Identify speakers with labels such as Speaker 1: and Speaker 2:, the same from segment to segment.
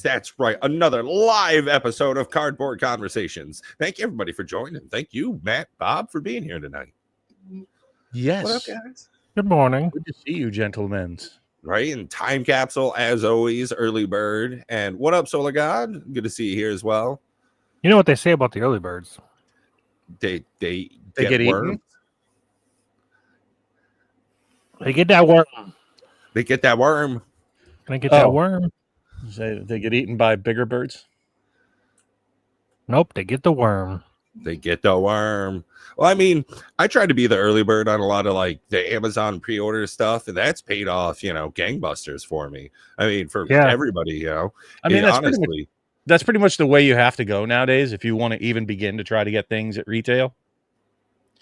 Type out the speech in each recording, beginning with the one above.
Speaker 1: That's right. Another live episode of Cardboard Conversations. Thank you, everybody, for joining. Thank you, Matt, Bob, for being here tonight.
Speaker 2: Yes.
Speaker 1: What up, guys?
Speaker 3: Good morning.
Speaker 2: Good to see you, gentlemen.
Speaker 1: Right, and Time Capsule, as always, early bird. And what up, Solar God? Good to see you here as well.
Speaker 3: You know what they say about the early birds?
Speaker 1: They
Speaker 2: get
Speaker 1: worms.
Speaker 2: eaten?
Speaker 3: They get that worm.
Speaker 1: They get that worm.
Speaker 3: Can I get that worm?
Speaker 2: They get eaten by bigger birds?
Speaker 3: Nope, they get the worm.
Speaker 1: They get the worm. Well, I mean, I tried to be the early bird on a lot of like the Amazon pre-order stuff, and that's paid off, gangbusters for me. I mean, for everybody,
Speaker 2: I mean,
Speaker 1: honestly,
Speaker 2: that's pretty much the way you have to go nowadays if you want to even begin to try to get things at retail.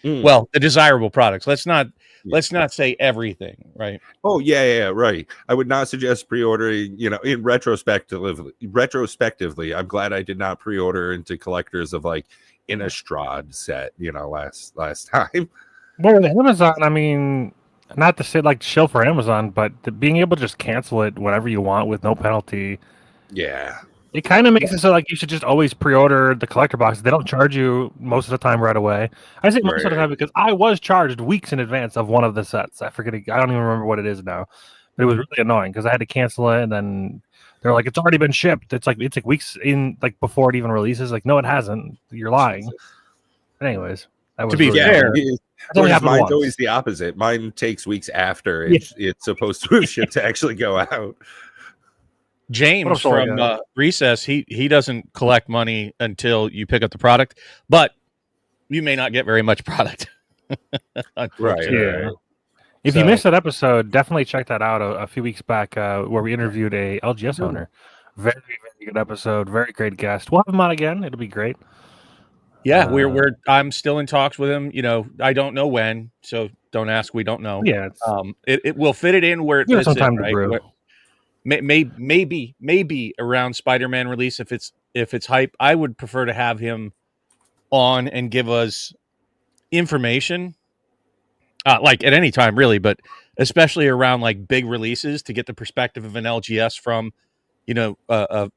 Speaker 2: Well, the desirable products. Let's not say everything, right?
Speaker 1: Oh yeah, right. I would not suggest pre-ordering. In retrospectively, I'm glad I did not pre-order into collectors of like Innistrad set. Last time.
Speaker 3: Well, with Amazon, I mean, not to say like chill for Amazon, but being able to just cancel it whenever you want with no penalty.
Speaker 1: Yeah.
Speaker 3: It kind of makes it so like you should just always pre-order the collector box. They don't charge you most of the time right away. I say most of the time because I was charged weeks in advance of one of the sets. I don't even remember what it is now, but it was really annoying because I had to cancel it, and then they're like, "It's already been shipped." It's like weeks in like before it even releases. Like, no, it hasn't. You're lying. Anyways,
Speaker 2: to be fair,
Speaker 1: mine's always the opposite. Mine takes weeks after it's supposed to have shipped to actually go out.
Speaker 2: James from Recess, he doesn't collect money until you pick up the product, but you may not get very much product.
Speaker 1: Right.
Speaker 3: Yeah. If you missed that episode, definitely check that out a few weeks back where we interviewed a LGS owner. Very, very good episode. Very great guest. We'll have him on again. It'll be great.
Speaker 2: Yeah, I'm still in talks with him. I don't know when, so don't ask. We don't know.
Speaker 3: Yeah.
Speaker 2: It will fit it in where it fits
Speaker 3: some time
Speaker 2: in, right?
Speaker 3: to brew.
Speaker 2: Maybe around Spider-Man release if it's hype. I would prefer to have him on and give us information, like at any time really, but especially around like big releases to get the perspective of an LGS from, a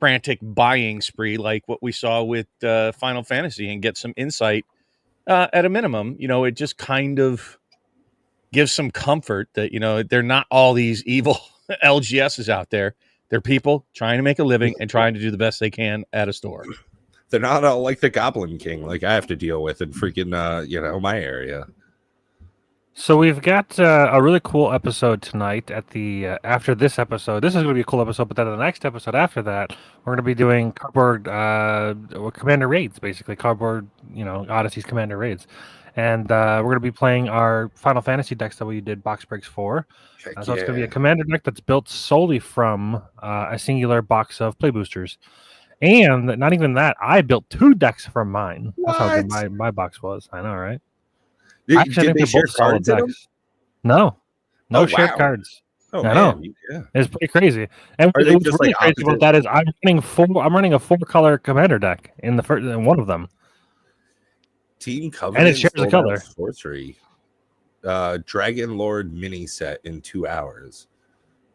Speaker 2: frantic buying spree like what we saw with Final Fantasy, and get some insight at a minimum. It just kind of gives some comfort that they're not all these evil LGSs out there. They're people trying to make a living and trying to do the best they can at a store.
Speaker 1: They're not all like the Goblin King like I have to deal with in freaking my area.
Speaker 3: So we've got a really cool episode tonight at the after this episode. This is going to be a cool episode, but then the next episode after that, we're going to be doing cardboard commander raids, basically cardboard, Odyssey's commander raids. And we're going to be playing our Final Fantasy decks that we did Box Breaks for. So it's going to be a commander deck that's built solely from a singular box of play boosters. And not even that, I built 2 decks from mine.
Speaker 1: What?
Speaker 3: That's how good my box was. I know, right?
Speaker 1: Did they share cards in them?
Speaker 3: No shared cards.
Speaker 1: Oh,
Speaker 3: I
Speaker 1: man.
Speaker 3: know.
Speaker 1: Yeah.
Speaker 3: It's pretty crazy. And what's really crazy about that is I'm running a 4-color commander deck in one of them.
Speaker 1: Team Covenant
Speaker 3: and it shares a color.
Speaker 1: Sorcery. Dragon Lord mini set in 2 hours.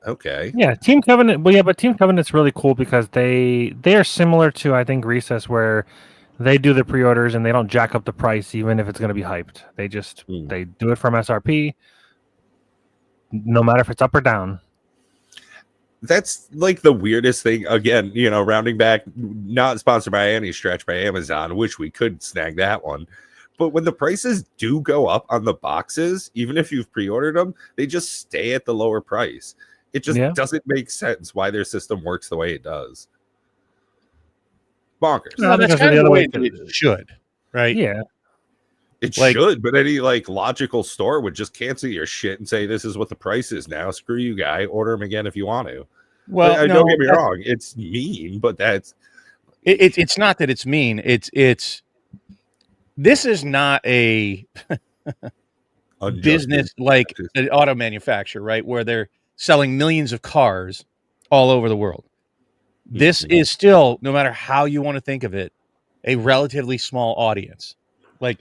Speaker 1: Okay.
Speaker 3: Yeah, Team Covenant. Well, yeah, but Team Covenant's really cool because they are similar to, I think, Recess, where they do the pre-orders and they don't jack up the price even if it's going to be hyped. They just they do it from SRP, no matter if it's up or down.
Speaker 1: That's like the weirdest thing. Again, rounding back, not sponsored by any stretch by Amazon. Wish we could snag that one. But when the prices do go up on the boxes, even if you've pre-ordered them, they just stay at the lower price. It just doesn't make sense why their system works the way it does. Bonkers.
Speaker 2: No, that's kind of the way it should, right?
Speaker 3: Yeah.
Speaker 1: It should, but any logical store would just cancel your shit and say, this is what the price is now. Screw you, guy. Order them again if you want to.
Speaker 2: Well,
Speaker 1: don't get me wrong. It's mean, but that's...
Speaker 2: It's not that it's mean. This is not a business like an auto manufacturer, right? Where they're selling millions of cars all over the world. This is still, no matter how you want to think of it, a relatively small audience. Like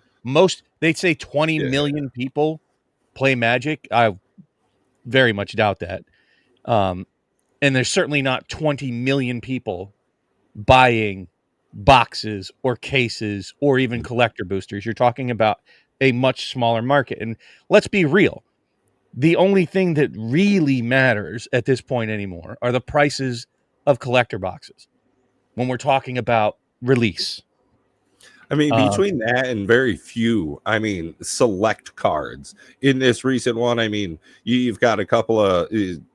Speaker 2: they'd say 20 million people play Magic. I very much doubt that. And there's certainly not 20 million people buying boxes or cases or even collector boosters. You're talking about a much smaller market. And let's be real. The only thing that really matters at this point anymore are the prices of collector boxes when we're talking about release.
Speaker 1: I mean, between that and very few, select cards in this recent one, you've got a couple of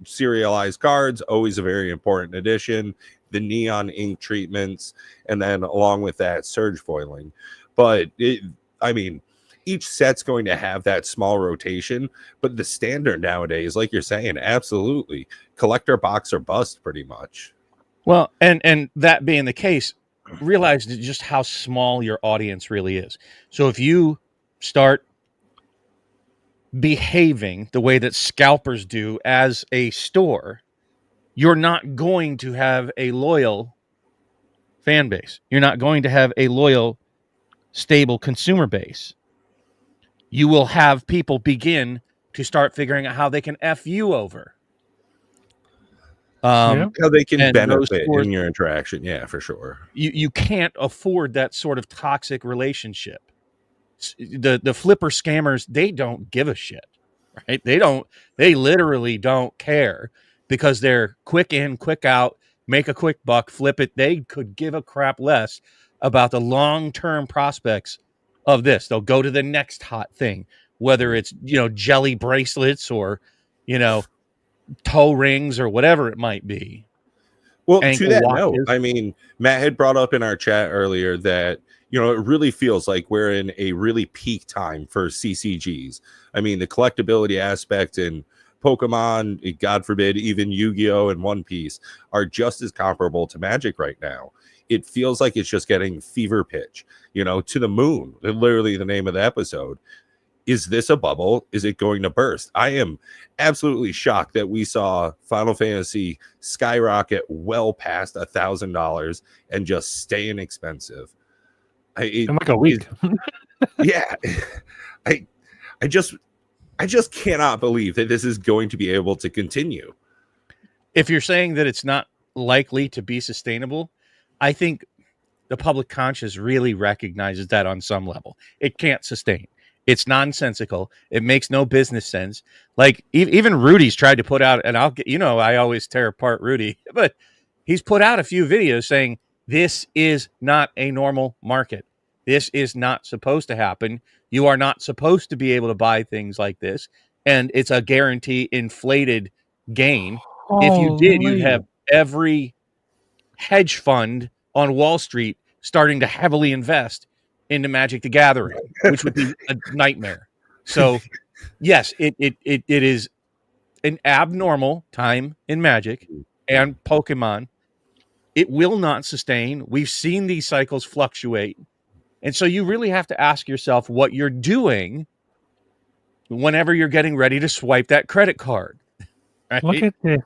Speaker 1: serialized cards, always a very important addition, the neon ink treatments, and then along with that, surge foiling. But each set's going to have that small rotation, but the standard nowadays, like you're saying, absolutely collector box or bust pretty much.
Speaker 2: Well, and that being the case, realize just how small your audience really is. So if you start behaving the way that scalpers do as a store, you're not going to have a loyal fan base. You're not going to have a loyal, stable consumer base. You will have people begin to start figuring out how they can F you over.
Speaker 1: How they can benefit
Speaker 2: stores,
Speaker 1: in your interaction. Yeah, for sure.
Speaker 2: You can't afford that sort of toxic relationship. The flipper scammers, they don't give a shit, right? They literally don't care because they're quick in, quick out, make a quick buck, flip it. They could give a crap less about the long-term prospects of this. They'll go to the next hot thing, whether it's, jelly bracelets or, toe rings or whatever it might be.
Speaker 1: Well, to that note, Matt had brought up in our chat earlier that, it really feels like we're in a really peak time for CCGs. The collectability aspect in Pokemon, God forbid, even Yu-Gi-Oh! And One Piece are just as comparable to Magic right now. It feels like it's just getting fever pitch, to the moon, literally the name of the episode. Is this a bubble? Is it going to burst? I am absolutely shocked that we saw Final Fantasy skyrocket well past $1,000 and just stay inexpensive.
Speaker 3: In like a week.
Speaker 1: Yeah. I just cannot believe that this is going to be able to continue.
Speaker 2: If you're saying that it's not likely to be sustainable, I think the public conscience really recognizes that on some level. It can't sustain. It's nonsensical. It makes no business sense. Like even Rudy's tried to put out, and I always tear apart Rudy, but he's put out a few videos saying this is not a normal market. This is not supposed to happen. You are not supposed to be able to buy things like this. And it's a guarantee inflated gain. If you did, you'd have every hedge fund on Wall Street starting to heavily invest into Magic the Gathering, which would be a nightmare. So, yes, it is an abnormal time in Magic and Pokemon. It will not sustain. We've seen these cycles fluctuate. And so you really have to ask yourself what you're doing whenever you're getting ready to swipe that credit card. Right?
Speaker 3: Look at this.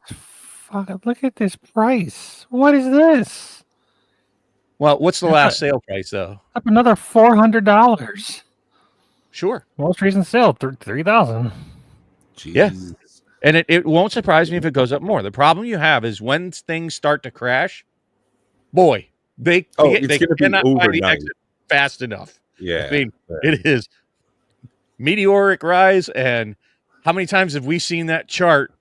Speaker 3: Look at this price. What is this?
Speaker 2: Well, what's the last sale price, though?
Speaker 3: Up another $400.
Speaker 2: Sure.
Speaker 3: Most recent sale, $3,000.
Speaker 2: Yeah. And it won't surprise me if it goes up more. The problem you have is when things start to crash, boy, they cannot find the exit fast enough.
Speaker 1: Yeah.
Speaker 2: It is meteoric rise. And how many times have we seen that chart?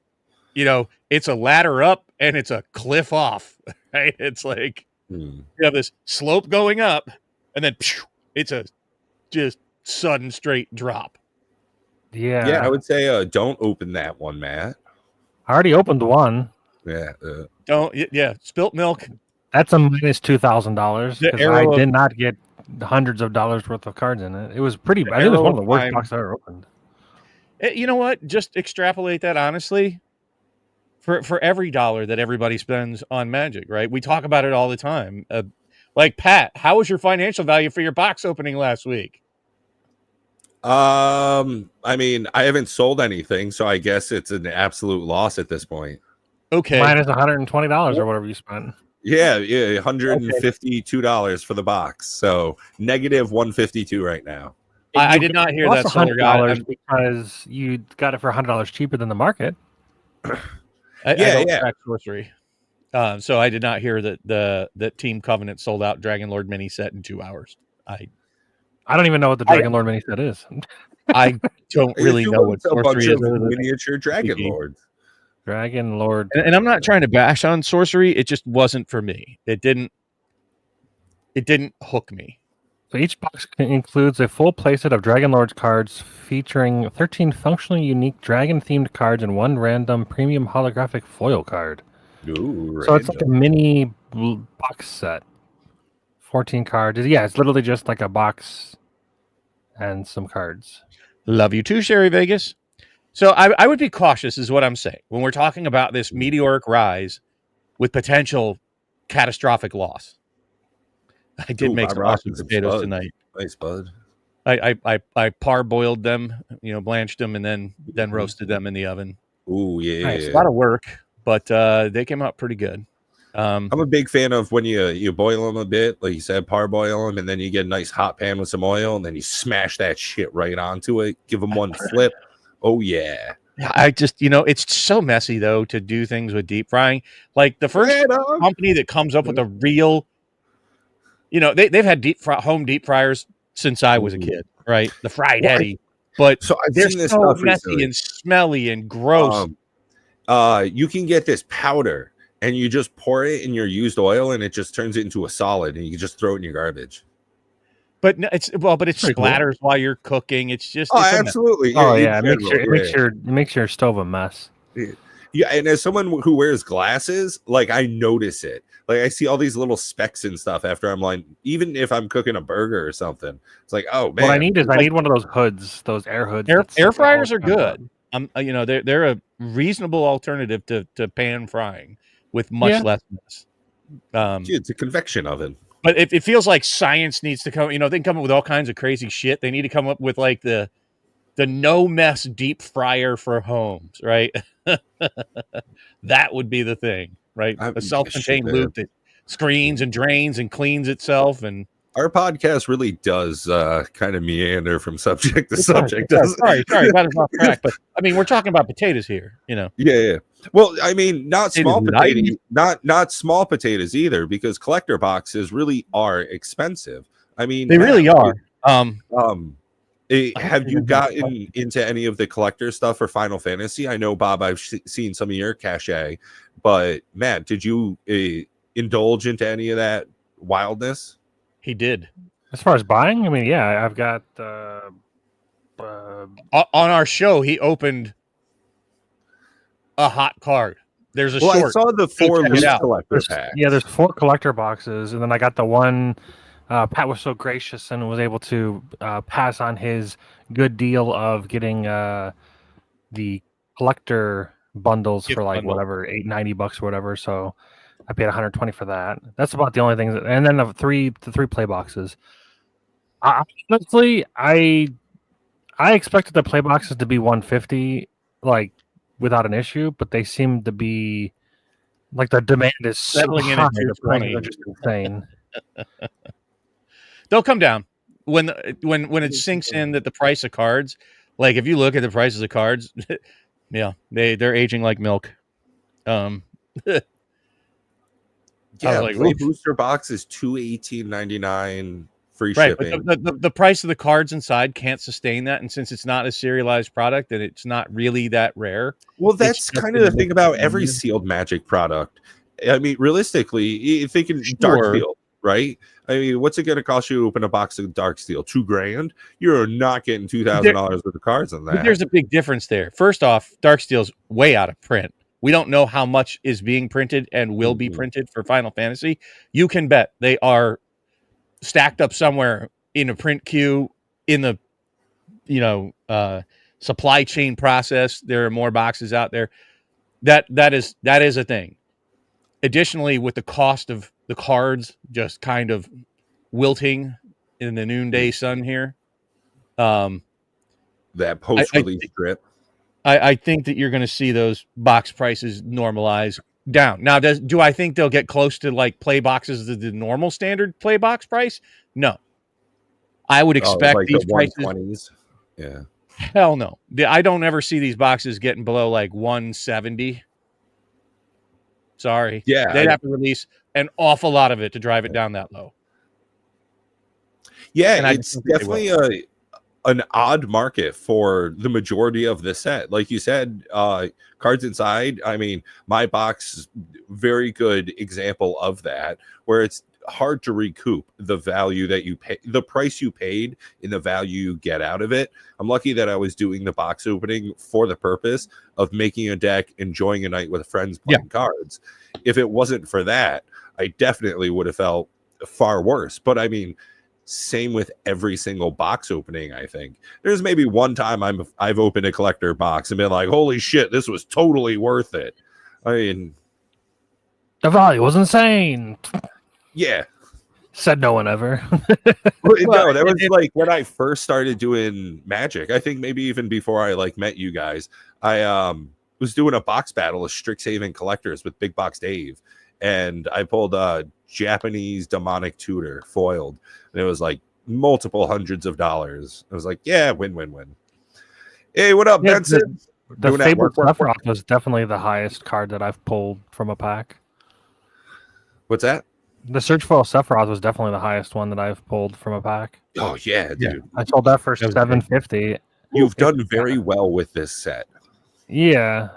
Speaker 2: It's a ladder up and it's a cliff off, right? It's like, you have this slope going up, and then it's a just sudden straight drop.
Speaker 3: Yeah,
Speaker 1: I would say don't open that one, Matt.
Speaker 3: I already opened one.
Speaker 1: Yeah.
Speaker 2: Don't. Yeah, spilt milk.
Speaker 3: That's a minus $2,000 because I did not get hundreds of dollars worth of cards in it. It was pretty bad. I think it was one of the worst boxes I ever opened.
Speaker 2: You know what? Just extrapolate that honestly. For every dollar that everybody spends on Magic, right? We talk about it all the time. Like, Pat, how was your financial value for your box opening last week?
Speaker 1: I haven't sold anything, so I guess it's an absolute loss at this point.
Speaker 2: Okay.
Speaker 3: Minus $120 or whatever you spent.
Speaker 1: Yeah, $152 for the box. So negative 152 right now.
Speaker 2: I did not hear that, Solar God.
Speaker 3: Because you got it for $100 cheaper than the market.
Speaker 2: I don't track sorcery. So I did not hear that Team Covenant sold out Dragon Lord mini set in 2 hours. I
Speaker 3: don't even know what the Dragon Lord mini set is.
Speaker 2: I don't really know what
Speaker 1: a bunch
Speaker 2: sorcery is.
Speaker 1: of miniature Dragon Lords.
Speaker 3: Dragon Lord.
Speaker 2: And I'm not trying to bash on sorcery. It just wasn't for me. It didn't hook me.
Speaker 3: So each box includes a full playset of Dragon Lords cards featuring 13 functionally unique dragon-themed cards and 1 random premium holographic foil card.
Speaker 1: Ooh,
Speaker 3: so it's like a mini box set. 14 cards. Yeah, it's literally just like a box and some cards.
Speaker 2: Love you too, Sherry Vegas. So I would be cautious is what I'm saying. When we're talking about this meteoric rise with potential catastrophic loss. I did make some awesome potatoes tonight.
Speaker 1: Nice, bud.
Speaker 2: I parboiled them, blanched them, and then roasted them in the oven.
Speaker 1: Ooh, yeah.
Speaker 2: Nice. A lot of work, but they came out pretty good.
Speaker 1: I'm a big fan of when you boil them a bit, like you said, parboil them, and then you get a nice hot pan with some oil, and then you smash that shit right onto it. Give them one flip. Oh, yeah.
Speaker 2: I just, it's so messy, though, to do things with deep frying. Like the first company that comes up with a real... they've had home deep fryers since I was a kid, right? The Fried Eddie, but
Speaker 1: so I've
Speaker 2: they're
Speaker 1: seen this
Speaker 2: so
Speaker 1: stuff
Speaker 2: messy
Speaker 1: recently.
Speaker 2: And smelly and gross.
Speaker 1: You can get this powder, and you just pour it in your used oil, and it just turns it into a solid, and you can just throw it in your garbage.
Speaker 2: But no, it splatters while you're cooking. It's just
Speaker 1: absolutely.
Speaker 3: It makes your stove a mess.
Speaker 1: Yeah, and as someone who wears glasses, like I notice it. Like I see all these little specks and stuff after I'm like, even if I'm cooking a burger or something, it's like, oh man.
Speaker 3: What I need is I need one of those hoods, those air hoods.
Speaker 2: Air fryers are good. They're a reasonable alternative to pan frying with much less mess.
Speaker 1: It's a convection oven.
Speaker 2: But it feels like science needs to come. They can come up with all kinds of crazy shit. They need to come up with like the no mess deep fryer for homes, right? That would be the thing, right? A self-contained loop that screens and drains and cleans itself. And
Speaker 1: our podcast really does kind of meander from subject to subject.
Speaker 2: Sorry, got us off track. But I mean, we're talking about potatoes here,
Speaker 1: Yeah. Well, I mean, not small potatoes, not small potatoes either, because collector boxes really are expensive. I mean,
Speaker 2: they really are.
Speaker 1: Have you gotten into any of the collector stuff for Final Fantasy? I know, Bob, I've seen some of your cachet, but Matt, did you indulge into any of that wildness?
Speaker 2: He did.
Speaker 3: As far as buying, I mean, yeah, I've got
Speaker 2: on our show. He opened a hot card. There's a short.
Speaker 1: I saw the 4 loose collector packs.
Speaker 3: Yeah, there's 4 collector boxes, and then I got the one. Pat was so gracious and was able to pass on his good deal of getting the collector bundles for like whatever $8.90 or whatever. So I paid $120 for that. That's about the only things. And then the three play boxes. Honestly, I expected the play boxes to be $150, like without an issue, but they seem to be like the demand is
Speaker 2: settling
Speaker 3: so
Speaker 2: in
Speaker 3: high.
Speaker 2: at
Speaker 3: The prices
Speaker 2: $220.
Speaker 3: are just insane.
Speaker 2: They'll come down when it sinks in that the price of cards, like if you look at the prices of cards, yeah, they're aging like milk.
Speaker 1: Yeah, like booster box is $218.99 free shipping.
Speaker 2: But the price of the cards inside can't sustain that, and since it's not a serialized product and it's not really that rare.
Speaker 1: Well, that's kind of the thing about every sealed Magic product. I mean, realistically, thinking Darksteel, right? I mean, what's it going to cost you to open a box of Darksteel? $2,000? You're not getting $2,000 worth of cards on that.
Speaker 2: But there's a big difference there. First off, Darksteel's way out of print. We don't know how much is being printed and will be printed for Final Fantasy. You can bet they are stacked up somewhere in a print queue in the supply chain process. There are more boxes out there. That is a thing. Additionally, with the cost of the cards just kind of wilting in the noonday sun here,
Speaker 1: that post-release drip.
Speaker 2: I think that you're going to see those box prices normalize down. Now, do I think they'll get close to like play boxes the normal standard play box price? No. I would expect
Speaker 1: like
Speaker 2: these
Speaker 1: the
Speaker 2: prices.
Speaker 1: 120s. Yeah.
Speaker 2: Hell no. I don't ever see these boxes getting below like 170. Sorry.
Speaker 1: Yeah,
Speaker 2: They'd have to release an awful lot of it to drive it down that low.
Speaker 1: yeah,
Speaker 2: And I just
Speaker 1: it's
Speaker 2: don't think they will.
Speaker 1: definitely an odd market for the majority of the set. Like you said, Cards Inside, I mean, my box, very good example of that, where it's hard to recoup the value that you pay, the price you paid in the value you get out of it. I'm lucky that I was doing the box opening for the purpose of making a deck, enjoying a night with friends playing cards. If it wasn't for that, I definitely would have felt far worse. But I mean, same with every single box opening. I think there's maybe one time I've opened a collector box and been like, holy shit, this was totally worth it. I mean,
Speaker 3: The value was insane.
Speaker 1: yeah.
Speaker 3: Said no one ever.
Speaker 1: No, that was like when I first started doing Magic. I think maybe even before I like met you guys. I was doing a box battle of Strixhaven collectors with Big Box Dave, and I pulled a Japanese demonic tutor foiled, and it was like multiple hundreds of dollars. I was like, yeah, win. Hey, what up, Benson?
Speaker 3: The Fabled Sephiroth was definitely the highest card that I've pulled from a pack.
Speaker 1: What's that?
Speaker 3: The Search Foil Sephiroth was definitely the highest one that I've pulled from a pack.
Speaker 1: Oh yeah, dude.
Speaker 3: Yeah. I sold that for $750.
Speaker 1: You've done very well with this set.
Speaker 3: Yeah.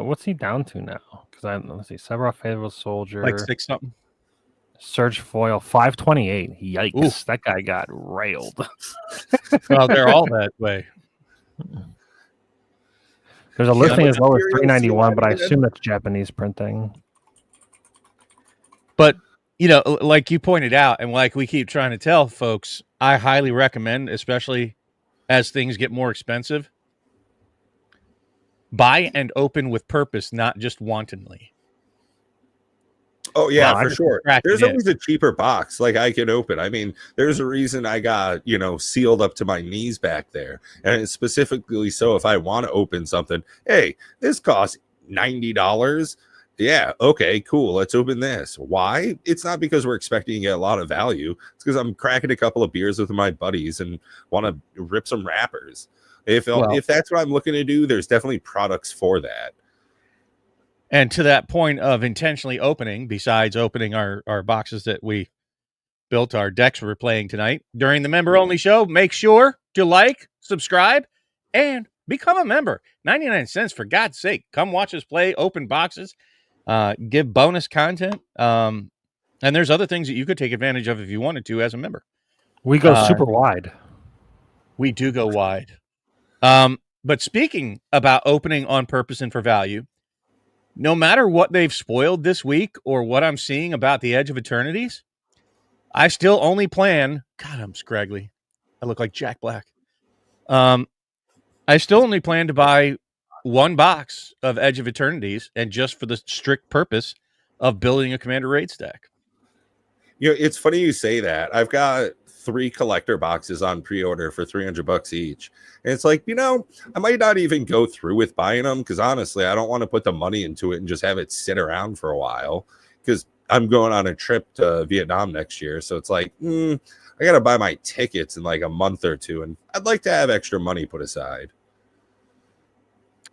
Speaker 3: What's he down to now? Because let's see, Sephiroth Fabled Soldier,
Speaker 2: like 6 something.
Speaker 3: Search Foil 528. Yikes! Ooh. That guy got railed.
Speaker 2: Well, they're all that way.
Speaker 3: There's a listing as low as $391, but I assume that's Japanese printing.
Speaker 2: But, you know, like you pointed out, and like we keep trying to tell folks, I highly recommend, especially as things get more expensive, buy and open with purpose, not just wantonly.
Speaker 1: Oh, yeah, for sure. There's always a cheaper box like I can open. I mean, there's a reason I got, sealed up to my knees back there. And it's specifically so if I want to open something, hey, this costs $90. Yeah, okay, cool. Let's open this. Why? It's not because we're expecting to get a lot of value. It's because I'm cracking a couple of beers with my buddies and want to rip some wrappers. If that's what I'm looking to do, there's definitely products for that.
Speaker 2: And to that point of intentionally opening, besides opening our boxes that we built, our decks we're playing tonight, during the member-only show, make sure to like, subscribe, and become a member. 99 cents, for God's sake. Come watch us play, open boxes, give bonus content. And there's other things that you could take advantage of if you wanted to as a member.
Speaker 3: We go super wide.
Speaker 2: We do go wide. But speaking about opening on purpose and for value, no matter what they've spoiled this week or what I'm seeing about the Edge of Eternities, I still only plan... God, I'm scraggly. I look like Jack Black. I still only plan to buy one box of Edge of Eternities, and just for the strict purpose of building a Commander Raid stack.
Speaker 1: It's funny you say that. I've got 3 collector boxes on pre-order for $300 each. And it's like, I might not even go through with buying them because honestly, I don't want to put the money into it and just have it sit around for a while because I'm going on a trip to Vietnam next year. So it's like, I got to buy my tickets in like a month or two. And I'd like to have extra money put aside.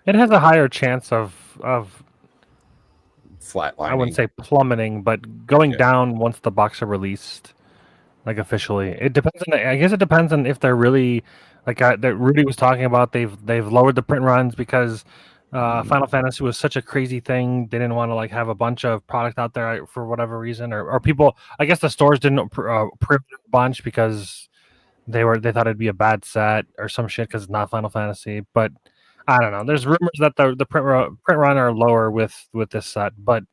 Speaker 3: It has a higher chance of
Speaker 1: flatlining.
Speaker 3: I wouldn't say plummeting, but going down once the box are released, like officially. It depends on. I guess it depends on if they're really like that. Rudy was talking about. They've lowered the print runs because Final Fantasy was such a crazy thing. They didn't want to like have a bunch of product out there for whatever reason, or people. I guess the stores didn't print a bunch because they thought it'd be a bad set or some shit because it's not Final Fantasy, but. I don't know. There's rumors that the print run are lower with this set, but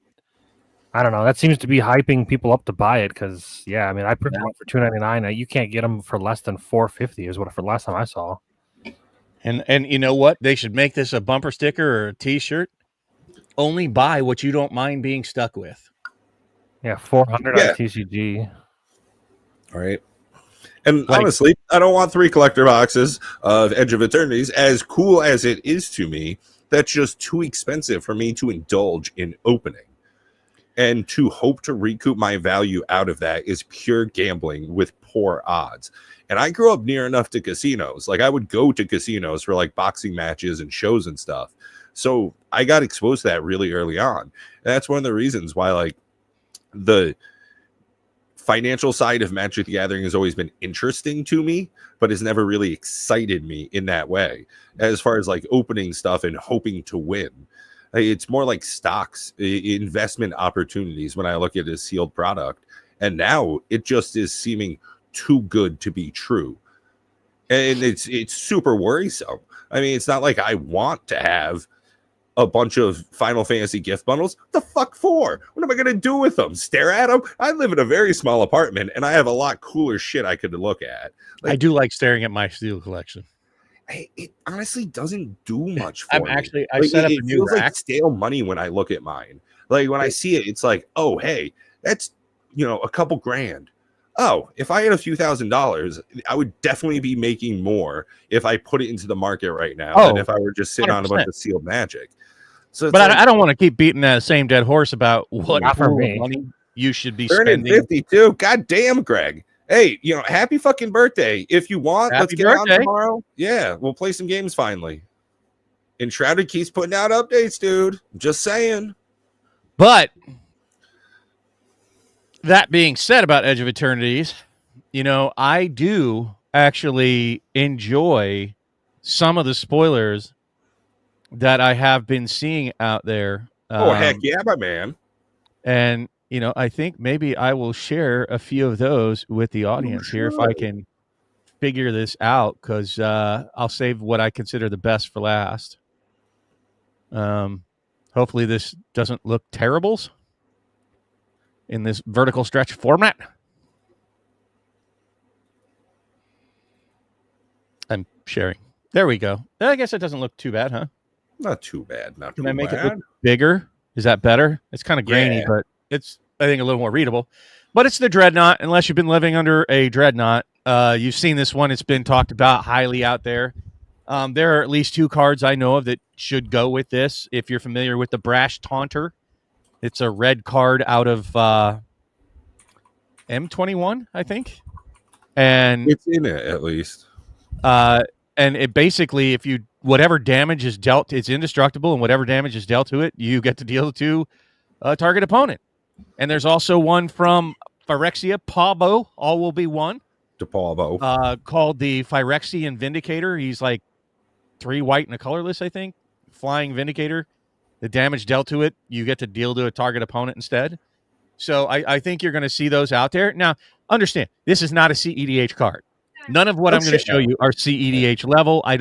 Speaker 3: I don't know. That seems to be hyping people up to buy it because, I mean, I printed one for $299. You can't get them for less than $450 is what for last time I saw.
Speaker 2: And you know what? They should make this a bumper sticker or a T-shirt. Only buy what you don't mind being stuck with.
Speaker 3: Yeah, 400 on TCG.
Speaker 1: All right. And honestly, I don't want 3 collector boxes of Edge of Eternities. As cool as it is to me, that's just too expensive for me to indulge in opening. And to hope to recoup my value out of that is pure gambling with poor odds. And I grew up near enough to casinos. Like I would go to casinos for like boxing matches and shows and stuff. So I got exposed to that really early on. And that's one of the reasons why like the financial side of Magic the Gathering has always been interesting to me, but has never really excited me in that way. As far as like opening stuff and hoping to win. It's more like stocks, investment opportunities when I look at a sealed product. And now it just is seeming too good to be true. And it's super worrisome. I mean, it's not like I want to have a bunch of Final Fantasy gift bundles. The fuck for? What am I going to do with them? Stare at them? I live in a very small apartment and I have a lot cooler shit I could look at.
Speaker 2: I do like staring at my steel collection.
Speaker 1: It honestly doesn't do much for me.
Speaker 2: I set up a new
Speaker 1: feels
Speaker 2: rack.
Speaker 1: like stale money when I look at mine. Like when I see it, it's like, oh, hey, that's, a couple grand. Oh, if I had a few $1,000s, I would definitely be making more if I put it into the market right now than if I were just sitting 100%. On a bunch of sealed Magic. So,
Speaker 2: but like, I don't want to keep beating that same dead horse about what money you should be spending.
Speaker 1: 52. God damn, Greg. Hey, happy fucking birthday. If you want, let's get on tomorrow. Yeah, we'll play some games finally. Enshrouded keeps putting out updates, dude. Just saying.
Speaker 2: But that being said about Edge of Eternities, I do actually enjoy some of the spoilers that I have been seeing out there.
Speaker 1: Heck yeah, my man.
Speaker 2: And I think maybe I will share a few of those with the audience here if I can figure this out, because I'll save what I consider the best for last. Hopefully this doesn't look terribles in this vertical stretch format. I'm sharing. There we go. I guess it doesn't look too bad, huh?
Speaker 1: Not too bad.
Speaker 2: Can I make it look bigger? Is that better? It's kind of grainy, but it's, I think, a little more readable. But it's the Dreadnought. Unless you've been living under a Dreadnought, you've seen this one. It's been talked about highly out there. There are at least 2 cards I know of that should go with this. If you're familiar with the Brash Taunter, it's a red card out of M21, I think. And
Speaker 1: it's in it, at least.
Speaker 2: And it basically, if you whatever damage is dealt, it's indestructible, and whatever damage is dealt to it, you get to deal to a target opponent. And there's also one from Phyrexia, Pavo, all will be one.
Speaker 1: To Pavo.
Speaker 2: Called the Phyrexian Vindicator. He's like 3 white and a colorless, I think. Flying Vindicator. The damage dealt to it, you get to deal to a target opponent instead. So I think you're going to see those out there. Now, understand, this is not a CEDH card. None of what I'm going to show you are CEDH level. I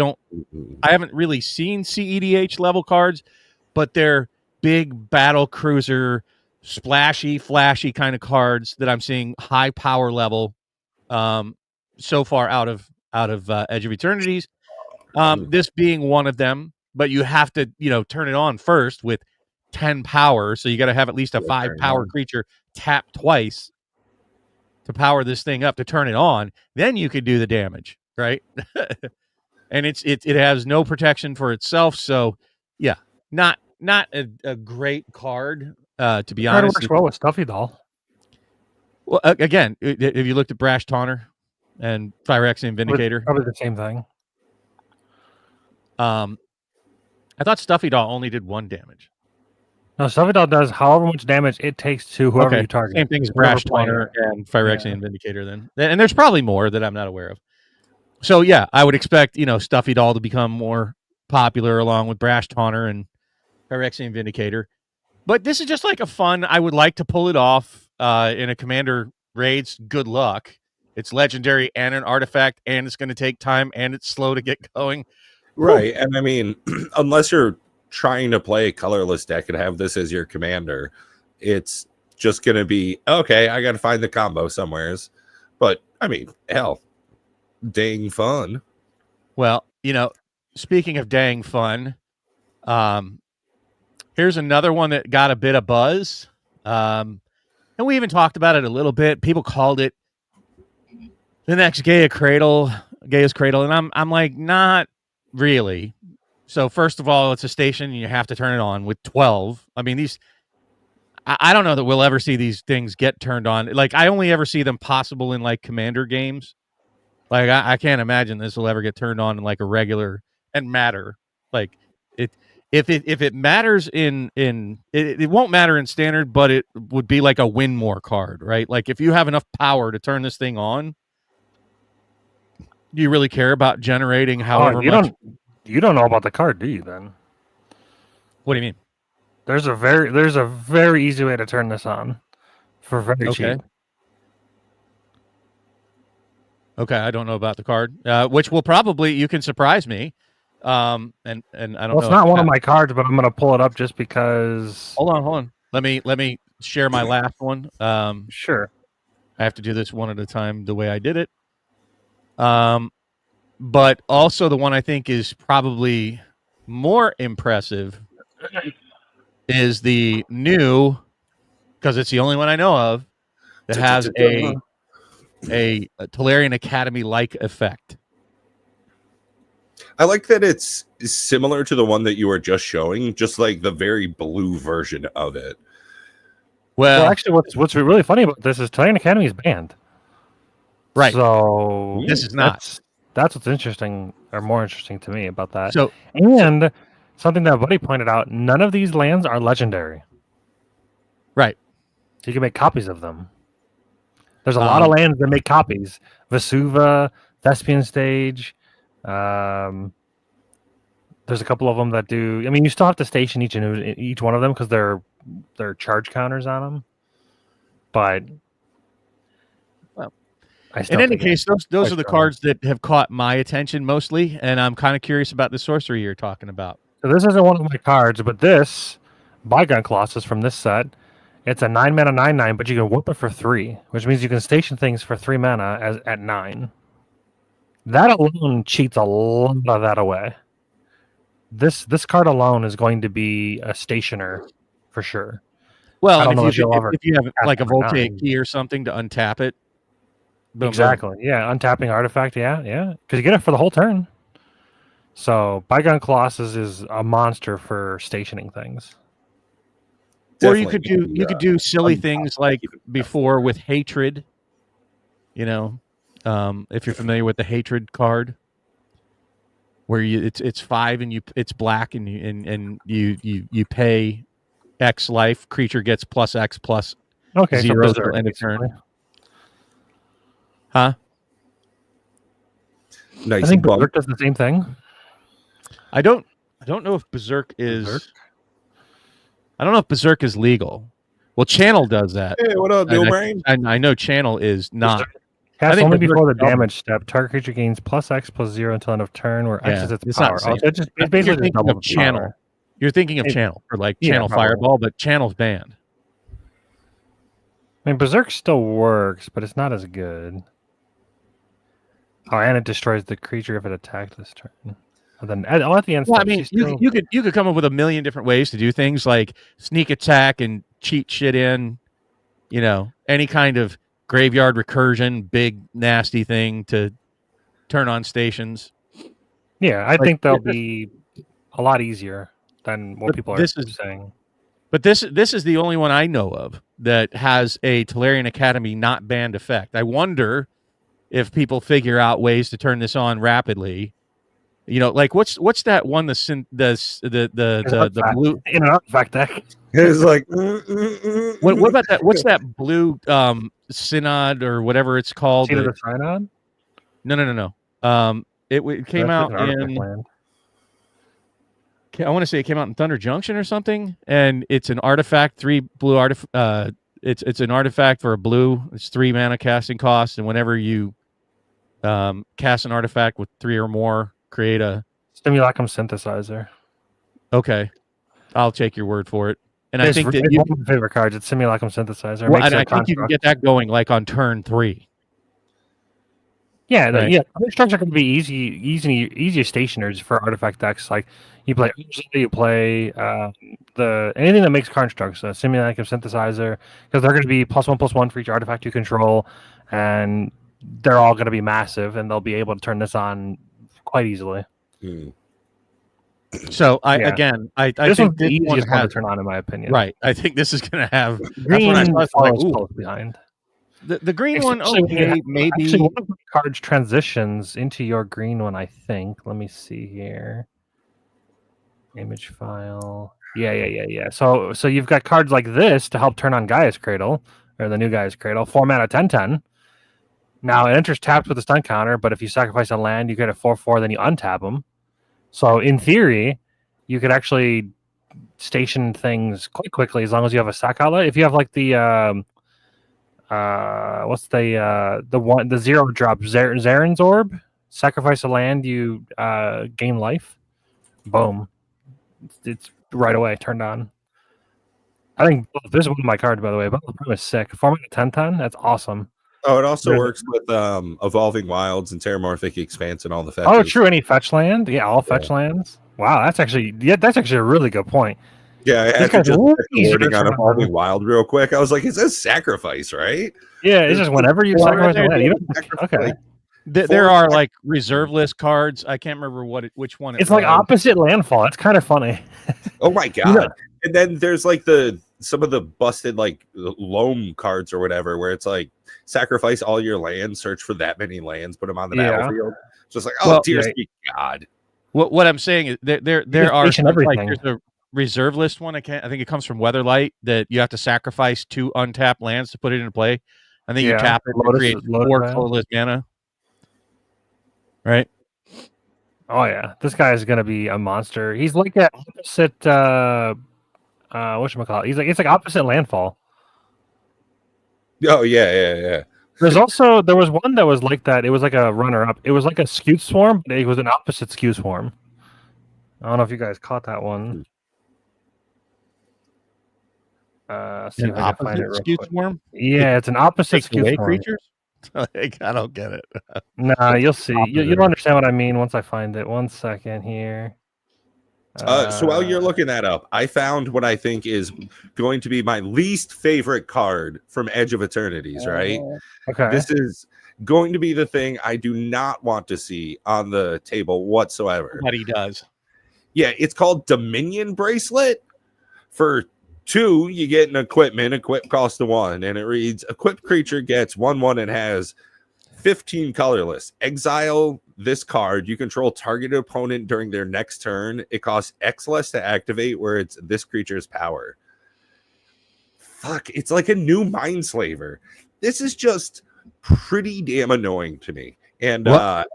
Speaker 2: haven't really seen CEDH level cards, but they're big battle cruiser, splashy, flashy kind of cards that I'm seeing high power level so far out of Edge of Eternities. This being one of them, but you have to, turn it on first with 10 power. So you got to have at least a 5 power creature tap twice to power this thing up to turn it on. Then you could do the damage, right? And it has no protection for itself. So yeah, not a great card, to be honest.
Speaker 3: It works well with Stuffy Doll.
Speaker 2: Well, again, have you looked at Brash Taunter and Phyrexian Vindicator?
Speaker 3: Probably the same thing.
Speaker 2: I thought Stuffy Doll only did 1 damage.
Speaker 3: No, Stuffy Doll does however much damage it takes to whoever you target.
Speaker 2: Same thing as Brash Taunter and Phyrexian Vindicator then. And there's probably more that I'm not aware of. So yeah, I would expect, Stuffy Doll to become more popular along with Brash Taunter and Phyrexian Vindicator. But this is just like a fun, I would like to pull it off in a Commander Raids. Good luck. It's legendary and an artifact, and it's going to take time, and it's slow to get going.
Speaker 1: Right. And I mean, unless you're trying to play a colorless deck and have this as your commander, it's just going to be, okay, I got to find the combo somewheres. But I mean, hell, dang fun.
Speaker 2: Well, speaking of dang fun, here's another one that got a bit of buzz. And we even talked about it a little bit. People called it the next Gaia's Cradle. And I'm like, not really. So first of all, it's a station and you have to turn it on with 12. I mean, I don't know that we'll ever see these things get turned on. Like, I only ever see them possible in like commander games. Like, I can't imagine this will ever get turned on in like a regular and matter. Like, if it matters it won't matter in standard, but it would be like a win more card, right? Like, if you have enough power to turn this thing on, do you really care about generating however much?
Speaker 3: You don't know about the card, do you? Then
Speaker 2: What do you mean?
Speaker 3: there's a very easy way to turn this on for very cheap.
Speaker 2: Okay, I don't know about the card, which will probably, you can surprise me. And I don't know.
Speaker 3: Well, it's not one of my cards, but I'm going to pull it up just because.
Speaker 2: Hold on. Let me share my last one.
Speaker 3: Sure.
Speaker 2: I have to do this one at a time the way I did it. But also the one I think is probably more impressive is the new, because it's the only one I know of that has a Tolarian Academy-like effect.
Speaker 1: I like that it's similar to the one that you were just showing, just like the very blue version of it.
Speaker 3: Well, actually, what's really funny about this is Tolarian Academy is banned.
Speaker 2: Right.
Speaker 3: So
Speaker 2: this is not.
Speaker 3: That's what's interesting, or more interesting to me about that.
Speaker 2: So,
Speaker 3: and something that Buddy pointed out: none of these lands are legendary.
Speaker 2: Right.
Speaker 3: So you can make copies of them. There's a lot of lands that make copies. Vesuva, Thespian Stage. There's a couple of them that do. I mean, you still have to station each one of them because they're charge counters on them. But
Speaker 2: in any case, those are the cards that have caught my attention mostly, and I'm kind of curious about the sorcery you're talking about.
Speaker 3: So this isn't one of my cards, but this Bygone Colossus from this set, it's a 9-mana 9/9, but you can whip it for 3, which means you can station things for 3 mana at 9. That alone cheats a lot of that away. This card alone is going to be a stationer for sure.
Speaker 2: Well, and if you have like a Voltaic Key or something to untap it.
Speaker 3: Boom, exactly. Boom. Yeah, untapping artifact. Yeah. Because you get it for the whole turn. So Bygone Colossus is a monster for stationing things.
Speaker 2: Definitely. Or you could do silly things like before with Hatred. You know, if you're familiar with the Hatred card, where it's 5 and it's black and you pay X life, creature gets +X +0 till end of turn. Huh?
Speaker 1: Nice.
Speaker 3: I think Berserk does the same thing.
Speaker 2: I don't know if Berserk is. I don't know if Berserk is legal. Well, Channel does that.
Speaker 1: Hey, what up, Bill Brain?
Speaker 2: I know Channel is not.
Speaker 3: Cast only before the damage step. Target creature gains +X +0 until end of turn, where X is its power. It's basically just double
Speaker 2: Channel. Power. You're thinking of Channel for like Channel Fireball, but Channel's banned.
Speaker 3: I mean, Berserk still works, but it's not as good. Oh, and it destroys the creature if it attacked this turn. And then at the end,
Speaker 2: well, I mean, you could come up with a million different ways to do things like sneak attack and cheat shit in. You know, any kind of graveyard recursion, big nasty thing to turn on stations.
Speaker 3: Yeah, I think they'll be a lot easier than what people are saying.
Speaker 2: But this is the only one I know of that has a Tolarian Academy not banned effect. I wonder if people figure out ways to turn this on rapidly. You know, like what's that one the blue
Speaker 3: in an artifact deck?
Speaker 1: It's like
Speaker 2: what about that? What's that blue synod or whatever it's called?
Speaker 3: Synod of Synod?
Speaker 2: No. It came out in land. I want to say it came out in Thunder Junction or something, and it's an artifact, 3 blue artifact. It's an artifact for a blue. It's 3 mana casting cost, and whenever you cast an artifact with 3 or more, create a
Speaker 3: Simulacrum Synthesizer.
Speaker 2: Okay, I'll take your word for it. And I think that
Speaker 3: one of my favorite cards. It's Simulacrum Synthesizer.
Speaker 2: Well, and I think you can get that going like on turn 3.
Speaker 3: Yeah, right. Constructs are going to be easy stationers for artifact decks. Like you play anything that makes constructs, Simulacrum Synthesizer, because they're going to be +1/+1 for each artifact you control, and they're all going to be massive, and they'll be able to turn this on quite easily.
Speaker 2: So I
Speaker 3: Yeah. This
Speaker 2: think
Speaker 3: one's the
Speaker 2: this one
Speaker 3: easiest one to
Speaker 2: has
Speaker 3: turn on, in my opinion.
Speaker 2: right. I think this is going to have. That's
Speaker 3: Green
Speaker 2: when I saw it, I was like,
Speaker 3: follows
Speaker 2: ooh,
Speaker 3: close behind.
Speaker 2: the green one,
Speaker 3: Especially when you
Speaker 2: okay,
Speaker 3: have,
Speaker 2: maybe.
Speaker 3: actually, one of my cards transitions into your green one, I think. Let me see here. Image file. Yeah. So you've got cards like this to help turn on Gaia's Cradle, or the new Gaia's Cradle. 4 mana 10/10. Now it enters tapped with a stun counter, but if you sacrifice a land, you get a 4/4, then you untap them. So in theory, you could actually station things quite quickly as long as you have a sack outlet. If you have like the what's the 0-drop Zaren's Orb, sacrifice a land, you gain life. Boom. It's right away turned on. I think this is one of my cards, by the way. But the prime is sick. 4 mana 10/10. That's awesome.
Speaker 1: Oh, it also works with Evolving Wilds and Terramorphic Expanse and all the fetches.
Speaker 3: Oh, true. Any fetch land? Yeah, all fetch lands. Wow, that's actually a really good point.
Speaker 1: Yeah, I had to just check the wording on Evolving Wild real quick. I was like, it says sacrifice, right?
Speaker 3: Yeah, it's just whenever you sacrifice a land. Okay.
Speaker 2: There are like reserve list cards. I can't remember which one.
Speaker 3: It's like opposite landfall. It's kind of funny.
Speaker 1: Oh my god! And then there's like some of the busted like loam cards or whatever, where it's like sacrifice all your lands, search for that many lands, put them on the battlefield. Just like, oh dear sweet God.
Speaker 2: What I'm saying is there are like, there's a reserve list one. I think it comes from Weatherlight that you have to sacrifice 2 untapped lands to put it into play, and then you tap it to create 4 colorless mana. Right.
Speaker 3: Oh yeah, this guy is gonna be a monster. He's like that opposite. Whatchamacallit? It's like opposite landfall.
Speaker 1: Oh yeah.
Speaker 3: There was one that was like that. It was like a runner up. It was like a Skewed Swarm, but it was an opposite Skewed Swarm. I don't know if you guys caught that one. See if I can find it.
Speaker 2: Skewed Swarm?
Speaker 3: Yeah, it's an opposite Skewed Swarm.
Speaker 2: Creatures? Like, I don't get it.
Speaker 3: Nah, you'll see. You'll understand what I mean once I find it. 1 second here.
Speaker 1: So while you're looking that up, I found what I think is going to be my least favorite card from Edge of Eternities, right?
Speaker 3: Okay.
Speaker 1: This is going to be the thing I do not want to see on the table whatsoever.
Speaker 2: But he does.
Speaker 1: Yeah, it's called Dominion Bracelet. For 2, you get an equipment. Equip costs 1, and it reads: equipped creature gets 1/1 and has 15 colorless. Exile this card. You control targeted opponent during their next turn. It costs X less to activate, where it's this creature's power. Fuck, it's like a new Mindslaver. This is just pretty damn annoying to me. And I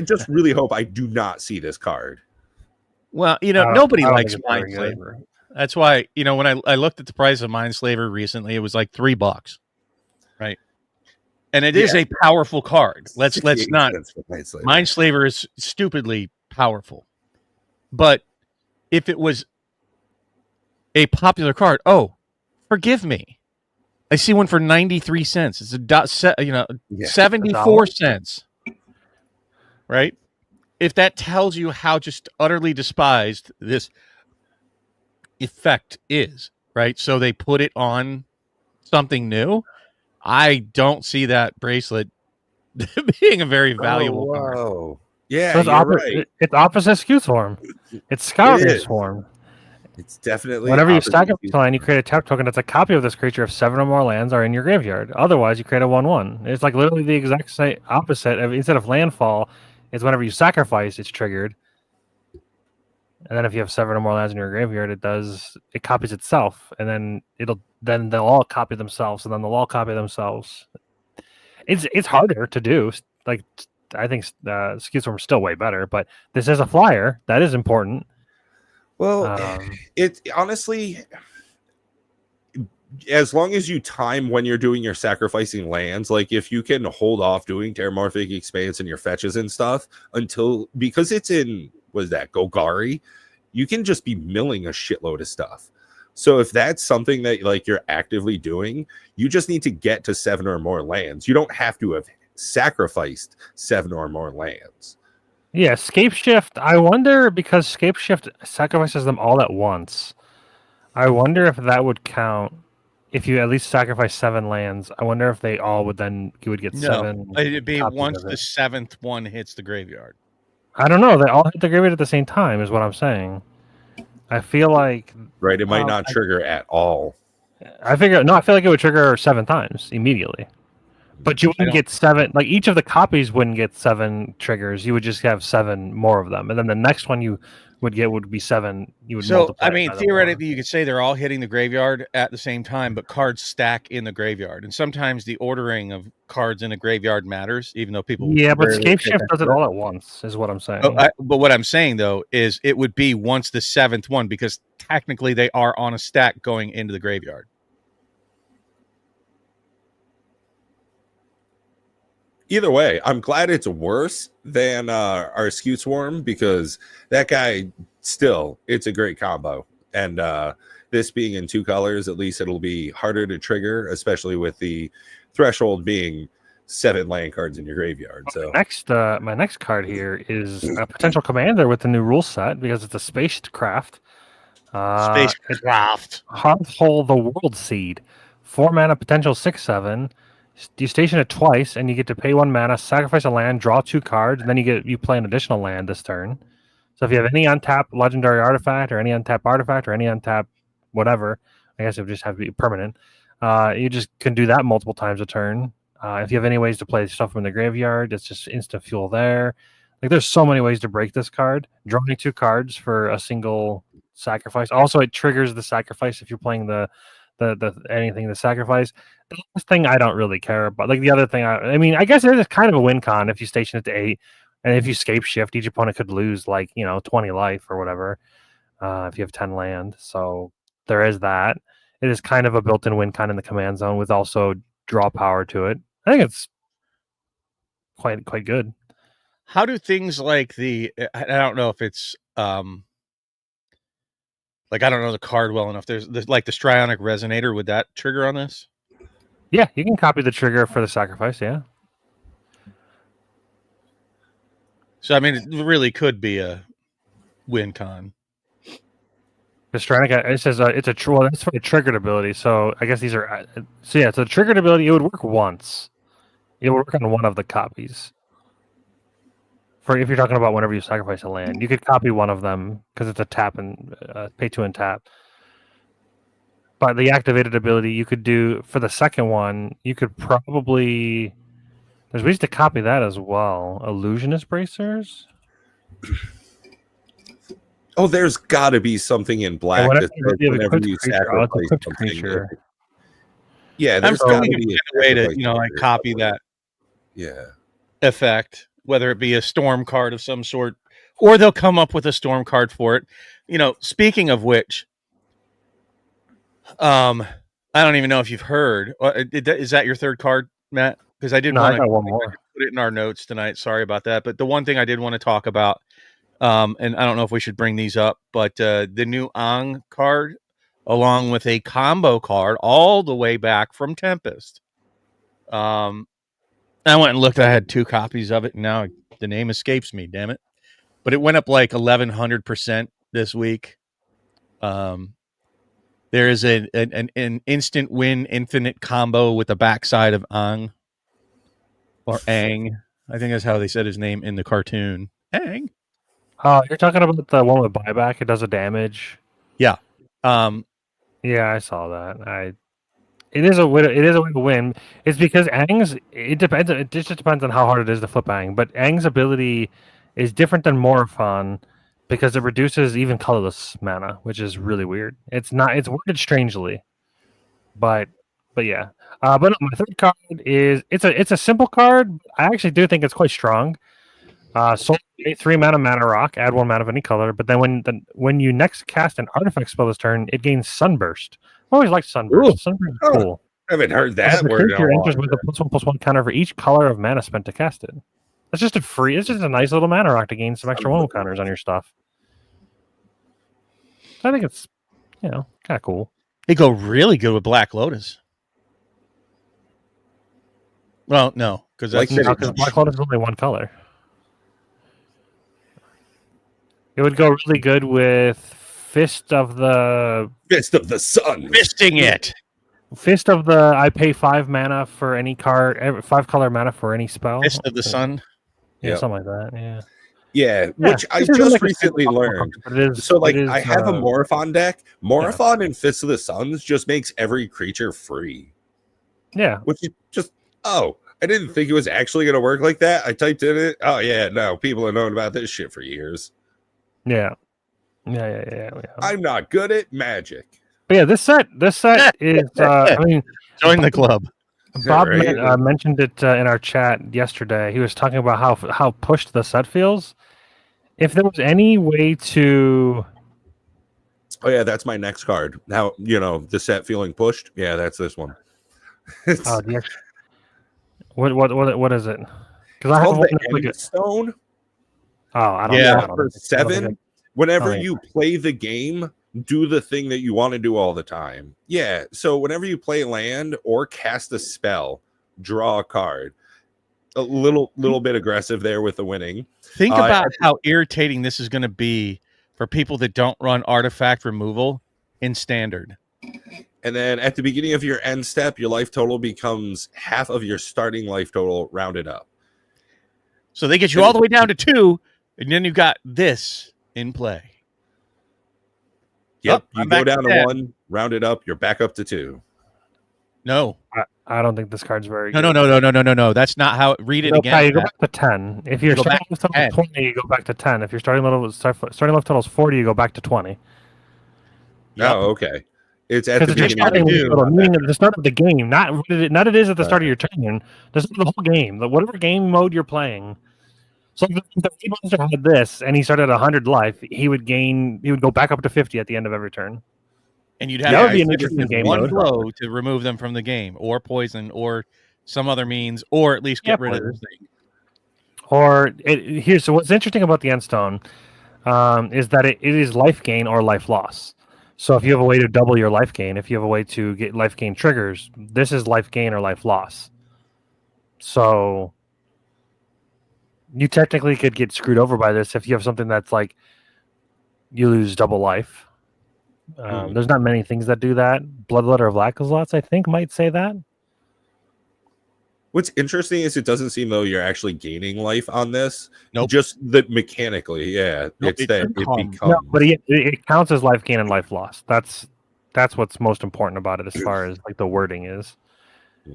Speaker 1: just really hope I do not see this card.
Speaker 2: Well, nobody likes Mindslaver. That's why, when I looked at the price of Mindslaver recently, it was like $3, right? And it is a powerful card. Let's not. Mindslaver is stupidly powerful, but if it was a popular card, forgive me, I see one for 93 cents. It's 74 cents, right? If that tells you how just utterly despised this effect is, right? So they put it on something new. I don't see that bracelet being a very valuable card.
Speaker 1: Yeah,
Speaker 3: so it's opposite Skewed Swarm. It's Scouting Swarm.
Speaker 1: It's definitely
Speaker 3: whenever you sacrifice a land, you create a tap token that's a copy of this creature if 7 or more lands are in your graveyard. Otherwise, you create a 1/1. It's like literally the exact same opposite. Instead of landfall, it's whenever you sacrifice, it's triggered. And then if you have 7 or more lands in your graveyard, it copies itself, and then they'll all copy themselves, and then they'll all copy themselves. It's harder to do. Like, I think Skewed Swarm is still way better, but this is a flyer. That is important.
Speaker 1: Well, it honestly, as long as you time when you're doing your sacrificing lands, like if you can hold off doing Terramorphic Expanse and your fetches and stuff because it's in, Golgari, you can just be milling a shitload of stuff. So if that's something that like you're actively doing, you just need to get to 7 or more lands. You don't have to have sacrificed 7 or more lands.
Speaker 3: Yeah, Scape Shift. I wonder, because Scape Shift sacrifices them all at once. I wonder if that would count if you at least sacrifice 7 lands. I wonder if they all would then you would get 7.
Speaker 2: It'd be once the 7th one hits the graveyard.
Speaker 3: I don't know. They all hit the graveyard at the same time, is what I'm saying. I feel like
Speaker 1: Right? It might not trigger at all.
Speaker 3: I feel like it would trigger 7 times immediately. But you wouldn't get 7. Like each of the copies wouldn't get 7 triggers. You would just have 7 more of them, and then the next one you would get would be 7. You would multiply.
Speaker 2: I mean, theoretically, you could say they're all hitting the graveyard at the same time, but cards stack in the graveyard, and sometimes the ordering of cards in the graveyard matters, even though people.
Speaker 3: Yeah, but Scape Shift does it all at once, is what I'm saying.
Speaker 2: But what I'm saying though is it would be once the 7th one, because technically they are on a stack going into the graveyard.
Speaker 1: Either way, I'm glad it's worse than our Skew Swarm, because that guy still, it's a great combo. And this being in 2 colors, at least it'll be harder to trigger, especially with the threshold being 7 land cards in your graveyard. So
Speaker 3: my next card here is a potential commander with the new rule set, because it's a spacecraft.
Speaker 2: Spacecraft.
Speaker 3: Hearthhole the World Seed. 4 mana, potential 6/7. You station it twice, and you get to pay 1 mana, sacrifice a land, draw 2 cards, and then you play an additional land this turn. So if you have any untapped legendary artifact, or any untapped artifact, or any untapped whatever, I guess it would just have to be permanent. You just can do that multiple times a turn. If you have any ways to play stuff from the graveyard, it's just instant fuel there. Like there's so many ways to break this card. Drawing 2 cards for a single sacrifice. Also, it triggers the sacrifice if you're playing the anything to sacrifice. The last thing I don't really care about. Like the other thing, I mean, I guess it is kind of a win con if you station it to 8, and if you Scape Shift, each opponent could lose 20 life or whatever. If you have 10 land, so there is that. It is kind of a built-in win con in the command zone with also draw power to it. I think it's quite good.
Speaker 2: How do things like I don't know if it's I don't know the card well enough. There's like the Strionic Resonator. Would that trigger on this?
Speaker 3: Yeah, you can copy the trigger for the sacrifice. Yeah.
Speaker 2: So I mean, it really could be a win con.
Speaker 3: The Strionic, it says it's that's for the triggered ability. So I guess these are so the triggered ability, it would work once. It would work on one of the copies. For if you're talking about whenever you sacrifice a land, you could copy one of them because it's a tap and pay 2 and tap. But the activated ability you could do for the second one, you could probably there's ways to copy that as well. Illusionist Bracers.
Speaker 1: Oh, there's got to be something in black that whenever you sacrifice something. Yeah, there's got to be
Speaker 2: a way to copy that.
Speaker 1: Yeah.
Speaker 2: Effect. Whether it be a storm card of some sort, or they'll come up with a storm card for it. Speaking of which, I don't even know if you've heard. Is that your 3rd card, Matt? Because I did want to put it in our notes tonight. Sorry about that. But the one thing I did want to talk about, and I don't know if we should bring these up, but the new Ang card, along with a combo card all the way back from Tempest. I went and looked. I had 2 copies of it, and now the name escapes me. Damn it! But it went up like 1,100% this week. There is an instant win infinite combo with the backside of Ang or Ang. I think that's how they said his name in the cartoon. Ang.
Speaker 3: Oh, you're talking about the one with buyback. It does a damage.
Speaker 2: Yeah.
Speaker 3: Yeah, I saw that. It is a way to win. It's because Ang's. It depends. It just depends on how hard it is to flip Ang. But Ang's ability is different than Morophon because it reduces even colorless mana, which is really weird. It's worded strangely, but yeah. But no, my 3rd card is it's a simple card. I actually do think it's quite strong. So 3 mana rock, add 1 mana of any color. But then when you next cast an artifact spell this turn, it gains Sunburst. I always liked Sunburst.
Speaker 1: Ooh.
Speaker 3: Sunburst is cool.
Speaker 1: I haven't heard that word.
Speaker 3: Enters with a +1/+1 counter for each color of mana spent to cast it. It's just a nice little mana rock to gain some extra 1 counters on your stuff. I think it's kind of cool.
Speaker 2: They go really good with Black Lotus. Well, no, because
Speaker 3: Black Lotus is only 1 color. It would go really good with Fist of the
Speaker 1: Sun.
Speaker 2: Fisting it.
Speaker 3: Fist of the I pay 5 mana for any card, 5 color mana for any spell.
Speaker 2: Fist of the Sun.
Speaker 3: Yeah, something like that. Yeah.
Speaker 1: Yeah, which I
Speaker 3: this isn't
Speaker 1: just
Speaker 3: like a
Speaker 1: recently
Speaker 3: super
Speaker 1: learned.
Speaker 3: card, but it is,
Speaker 1: So, like,
Speaker 3: it is,
Speaker 1: I have a Morophon deck.
Speaker 3: yeah.
Speaker 1: Morophon and Fist of the Suns just makes every creature free.
Speaker 3: Yeah.
Speaker 1: Which is just, oh, I didn't think it was actually going to work like that. I typed in it. Oh, yeah, no, people have known about this shit for years.
Speaker 3: Yeah. Yeah.
Speaker 1: I'm not good at Magic.
Speaker 3: But yeah, this set is. I mean,
Speaker 2: Join the club.
Speaker 3: Bob
Speaker 1: Right.
Speaker 3: mentioned it in our chat yesterday. He was talking about how pushed the set feels. If there was any way to,
Speaker 1: Oh, yeah, that's my next card. Now, the set feeling pushed. Yeah, that's this one. It's
Speaker 3: what is it? Because I have
Speaker 1: called
Speaker 3: one
Speaker 1: the
Speaker 3: that's like
Speaker 1: End Stone.
Speaker 3: I don't
Speaker 2: Yeah.
Speaker 3: know. I don't
Speaker 1: For
Speaker 3: think- I don't think
Speaker 1: 7, whenever
Speaker 3: think-
Speaker 1: you play the game, do the thing that you want to do all the time. Yeah, so whenever you play land or cast a spell, draw a card. A little bit aggressive there with the winning.
Speaker 2: Think about how irritating this is going to be for people that don't run artifact removal in standard.
Speaker 1: And then at the beginning of your end step, your life total becomes half of your starting life total rounded up.
Speaker 2: So they get you all the way down to 2, and then you've got this in play.
Speaker 1: Yep,
Speaker 2: Oh,
Speaker 1: you
Speaker 2: I'm
Speaker 1: go
Speaker 2: back to
Speaker 1: down to
Speaker 2: 10.
Speaker 1: 1, round it up, you're back up to 2.
Speaker 2: No.
Speaker 3: I don't think this card's very.
Speaker 2: No.
Speaker 3: good.
Speaker 2: That's not how. Read it
Speaker 3: No,
Speaker 2: again.
Speaker 3: Kai, you go back to 10. If you're
Speaker 2: go
Speaker 3: starting
Speaker 2: back
Speaker 3: life
Speaker 2: to
Speaker 3: total
Speaker 2: 10.
Speaker 3: 20, you go back to 10. If you're starting life total is 40, you go back to 20.
Speaker 2: Yep.
Speaker 1: Oh, okay. It's at the
Speaker 3: Because it's your
Speaker 1: beginning of
Speaker 3: starting
Speaker 1: the
Speaker 3: life
Speaker 1: game.
Speaker 3: total, meaning at the start of the game, not it is at the start of your turn. This is the whole game. Whatever game mode you're playing. So if the monster had this and he started at 100 life, he would go back up to 50 at the end of every turn.
Speaker 2: And you'd
Speaker 3: That
Speaker 2: have
Speaker 3: would be an
Speaker 2: to
Speaker 3: interesting
Speaker 2: use
Speaker 3: game
Speaker 2: one
Speaker 3: mode.
Speaker 2: blow to remove them from the game, or poison, or some other means, or at least get rid of this thing.
Speaker 3: So what's interesting about the Endstone is that it is life gain or life loss. So if you have a way to double your life gain, if you have a way to get life gain triggers, this is life gain or life loss. So you technically could get screwed over by this if you have something that's like you lose double life. There's not many things that do that. Bloodletter of Laxalots, I think, might say that.
Speaker 1: What's interesting is it doesn't seem though you're actually gaining life on this.
Speaker 2: Nope.
Speaker 1: Just that mechanically, yeah.
Speaker 2: Nope,
Speaker 1: It's
Speaker 2: it
Speaker 1: that it
Speaker 2: becomes.
Speaker 1: becomes.
Speaker 3: No, but it counts as life gain and life loss. That's what's most important about it as far as like the wording is.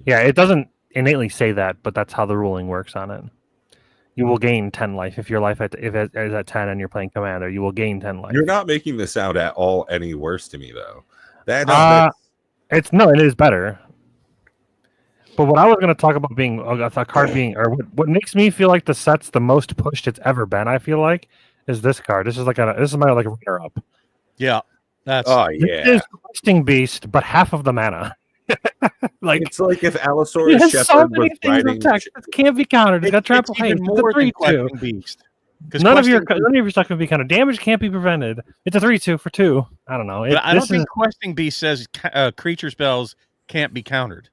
Speaker 3: Yeah, it doesn't innately say that, but that's how the ruling works on it. You will gain 10 life if your life is at 10 and you're playing commander. You will gain 10 life.
Speaker 1: You're not making this sound at all any worse to me though. That's
Speaker 3: It is better. But what I was going to talk about being a card being, or what makes me feel like the set's the most pushed it's ever been, I feel like, is this card. This is my like runner up.
Speaker 2: Yeah, that's.
Speaker 1: oh
Speaker 3: This
Speaker 1: yeah.
Speaker 3: is Questing Beast, but half of the mana. Like
Speaker 1: It's like if
Speaker 3: it
Speaker 1: Allosaurus
Speaker 3: has
Speaker 1: Shepherd
Speaker 3: so
Speaker 1: was
Speaker 3: many things
Speaker 1: riding.
Speaker 3: of text that can't be countered. It's got trample
Speaker 2: even
Speaker 3: haste.
Speaker 2: more
Speaker 3: It's a
Speaker 2: than
Speaker 3: 3/2.
Speaker 2: Questing Beast. 'Cause
Speaker 3: None of your
Speaker 2: Questing-
Speaker 3: stuff can be countered. Damage can't be prevented. It's a 3/2 for 2. I don't know.
Speaker 2: But I don't think Questing Beast says creature spells can't be countered.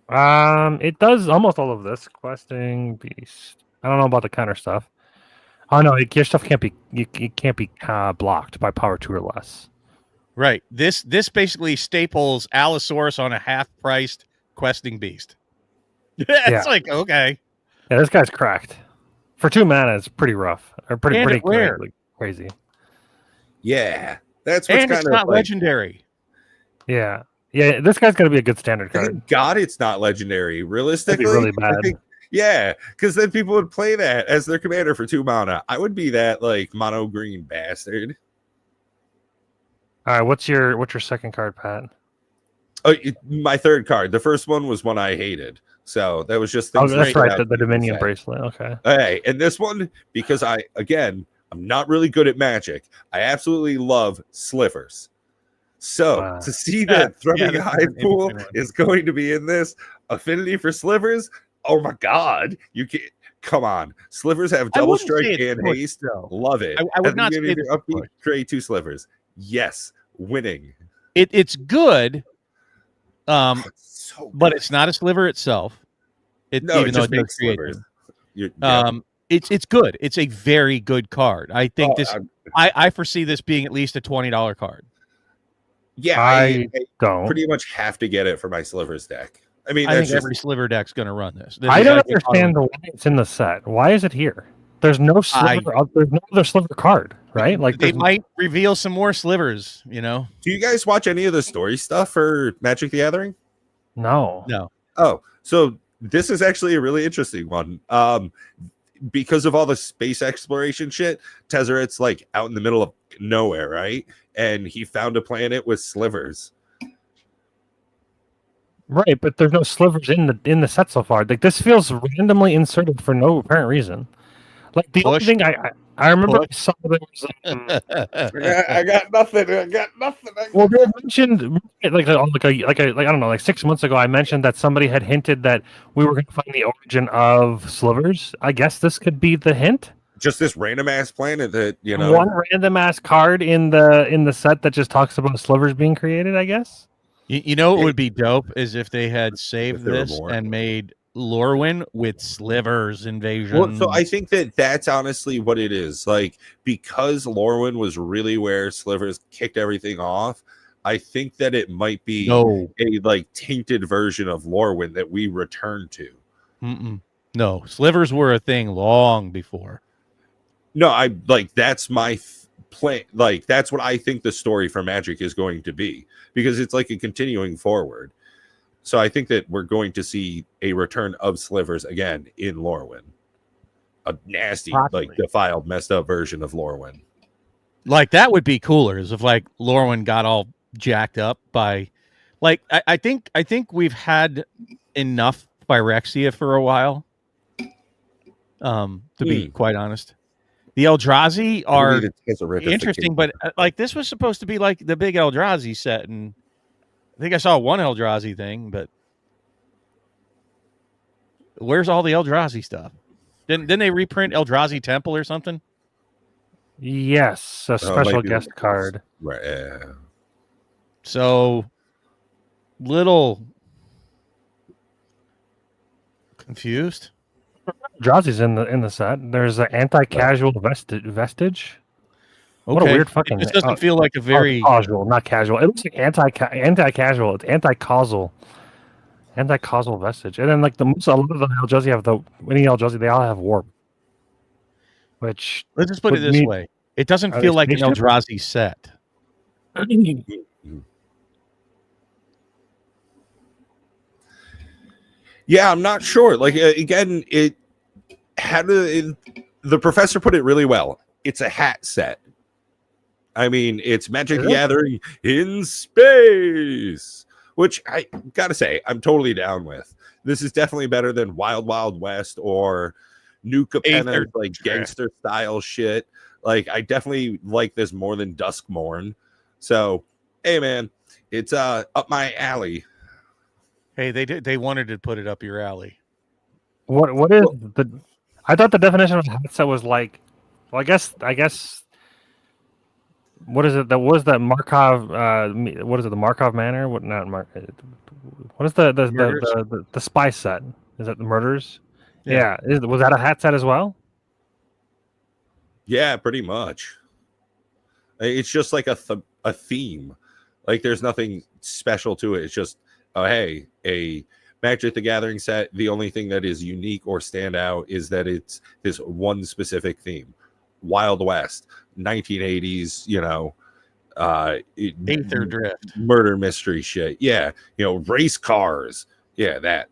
Speaker 3: It does almost all of this. Questing Beast. I don't know about the counter stuff. Oh no, your stuff can't be blocked by power 2 or less.
Speaker 2: Right. This basically staples Allosaurus on a half-priced Questing Beast. It's like, okay.
Speaker 3: Yeah, this guy's cracked. For 2 mana, it's pretty rough. Or pretty
Speaker 2: rare.
Speaker 3: crazy.
Speaker 1: Yeah. That's what's
Speaker 2: And
Speaker 1: kind
Speaker 2: it's
Speaker 1: of
Speaker 2: not
Speaker 1: like,
Speaker 2: legendary.
Speaker 3: Yeah. Yeah, this guy's gonna be a good standard card.
Speaker 1: thank God it's not legendary. Realistically,
Speaker 3: really bad.
Speaker 1: I think, yeah, because then people would play that as their commander for 2 mana. I would be that like mono green bastard.
Speaker 3: All right, what's your second card, Pat?
Speaker 1: Oh, my third card. The first one was one I hated. So that was just
Speaker 3: Oh,
Speaker 1: things.
Speaker 3: that's
Speaker 1: that
Speaker 3: right,
Speaker 1: stood out
Speaker 3: the
Speaker 1: to me in
Speaker 3: Dominion
Speaker 1: set.
Speaker 3: bracelet. Okay.
Speaker 1: Hey, and this one, because I'm not really good at Magic. I absolutely love slivers. So
Speaker 3: Wow.
Speaker 1: to see that Thrumming
Speaker 2: that's
Speaker 1: Hive
Speaker 2: an
Speaker 1: Pool
Speaker 2: interesting one.
Speaker 1: is going to be in this affinity for slivers, oh my God! You can't. Come on, slivers have
Speaker 2: I
Speaker 1: double
Speaker 2: wouldn't
Speaker 1: strike
Speaker 2: say it's
Speaker 1: and
Speaker 2: pushed,
Speaker 1: haste.
Speaker 2: though.
Speaker 1: Love it.
Speaker 2: I would
Speaker 1: At the
Speaker 2: not
Speaker 1: beginning
Speaker 2: say
Speaker 1: of your
Speaker 2: it's
Speaker 1: upbeat,
Speaker 2: pushed.
Speaker 1: create 2 slivers. Yes, winning.
Speaker 2: It's good,
Speaker 1: So
Speaker 2: but
Speaker 1: good.
Speaker 2: it's not a sliver itself.
Speaker 1: No,
Speaker 2: even
Speaker 1: it
Speaker 2: though
Speaker 1: just
Speaker 2: it does
Speaker 1: makes
Speaker 2: create
Speaker 1: slivers.
Speaker 2: them. It's good. It's a very good card. I think I foresee this being at least a $20 card.
Speaker 1: Yeah,
Speaker 3: I don't.
Speaker 1: pretty much have to get it for my slivers deck. I mean,
Speaker 2: I
Speaker 1: that's
Speaker 2: think
Speaker 1: just
Speaker 2: every sliver deck's going to run this.
Speaker 3: I
Speaker 2: is
Speaker 3: don't
Speaker 2: like a
Speaker 3: understand why it's in the set. Why is it here? there's no sliver. There's no other sliver card, right? Like
Speaker 2: they might reveal some more slivers. You know.
Speaker 1: Do you guys watch any of the story stuff for Magic the Gathering?
Speaker 3: No.
Speaker 1: Oh, so this is actually a really interesting one. Because of all the space exploration shit, Tezzeret's like out in the middle of nowhere, right? And he found a planet with slivers.
Speaker 3: Right, but there's no slivers in the set so far. Like this feels randomly inserted for no apparent reason. Like the only thing I remember I saw there was
Speaker 1: I got nothing.
Speaker 3: Well, they mentioned like I don't know, like 6 months ago, I mentioned that somebody had hinted that we were going to find the origin of slivers. I guess this could be the hint.
Speaker 1: Just this random ass planet that
Speaker 3: one random ass card in the set that just talks about slivers being created. I guess.
Speaker 2: You know what would be dope is if they had saved this and made Lorwyn with slivers invasion.
Speaker 1: Well, so I think that's honestly what it is. Like, because Lorwyn was really where slivers kicked everything off, I think that it might be a like tainted version of Lorwyn that we return to.
Speaker 2: No, slivers were a thing long before.
Speaker 1: No, I like that's my plan. Like, that's what I think the story for Magic is going to be, because it's like a continuing forward. So I think that we're going to see a return of slivers again in Lorwyn. A nasty, like defiled, messed up version of Lorwyn.
Speaker 2: Like that would be cooler, is if like Lorwyn got all jacked up by, like I think we've had enough Phyrexia for a while. To be quite honest, the Eldrazi are interesting, but like this was supposed to be like the big Eldrazi set, and I think I saw one Eldrazi thing, but where's all the Eldrazi stuff? Didn't they reprint Eldrazi Temple or something?
Speaker 3: Yes, a special guest card.
Speaker 1: Right.
Speaker 2: So little confused.
Speaker 3: Eldrazi's in the set. There's an anti-casual vestige.
Speaker 2: Okay.
Speaker 3: What a weird fucking.
Speaker 2: This doesn't feel like a very
Speaker 3: casual, not casual. It looks like anti-casual. It's anti-causal vestige. And then like a lot of the Eldrazi have any Eldrazi, they all have warp. Which
Speaker 2: let's just put it this way: it doesn't feel like an Eldrazi set.
Speaker 1: Yeah, I'm not sure. Like again, the professor put it really well. It's a hat set. I mean, it's Magic the Gathering in space, which I gotta say, I'm totally down with. This is definitely better than Wild Wild West or New Capenna, like gangster style shit. Like, I definitely like this more than Duskmourn. So, hey man, it's up my alley.
Speaker 2: Hey, they wanted to put it up your alley.
Speaker 3: What is the? I thought the definition of hat set was like, well, I guess. What is it? That was that Markov. What is it? The Markov Manor? What not? What is the spy set? Is that the murders? Yeah. Was that a hat set as well?
Speaker 1: Yeah, pretty much. It's just like a theme. Like, there's nothing special to it. It's just, oh hey, a Magic the Gathering set. The only thing that is unique or stand out is that it's this one specific theme. Wild West, 1980s,
Speaker 2: Aether Drift,
Speaker 1: murder mystery shit. Yeah, race cars. Yeah, that.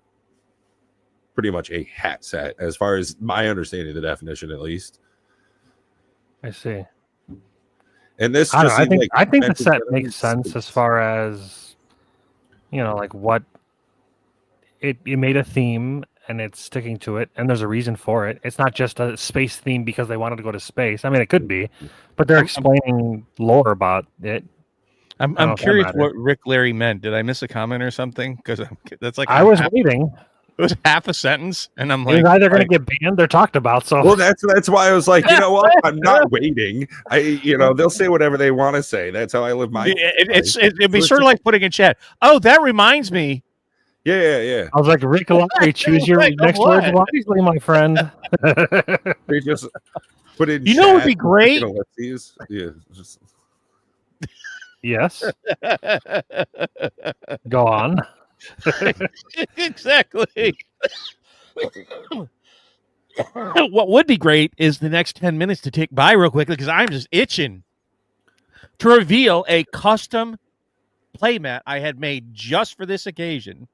Speaker 1: Pretty much a hat set, as far as my understanding of the definition, at least.
Speaker 3: I see.
Speaker 1: And this,
Speaker 3: I think the set makes sense as far as, like what it made a theme. And it's sticking to it, and there's a reason for it. It's not just a space theme because they wanted to go to space. I mean, it could be, but they're explaining lore about it.
Speaker 2: I'm curious what Rick Larry meant. Did I miss a comment or something? Because that's like
Speaker 3: I was waiting.
Speaker 2: It was half a sentence, and I'm like,
Speaker 3: it's either going to get banned or talked about. So,
Speaker 1: well, that's why I was like, you know what? I'm not waiting. They'll say whatever they want to say. That's how I live my.
Speaker 2: It'd be sort of like putting in chat. Oh, that reminds me.
Speaker 1: Yeah.
Speaker 3: I was like, Rick Larry, choose your next words wisely, my friend.
Speaker 1: They just put in.
Speaker 2: You know what would be great?
Speaker 3: Yes. Go on.
Speaker 2: Exactly. what would be great is the next 10 minutes to tick by real quickly because I'm just itching to reveal a custom playmat I had made just for this occasion.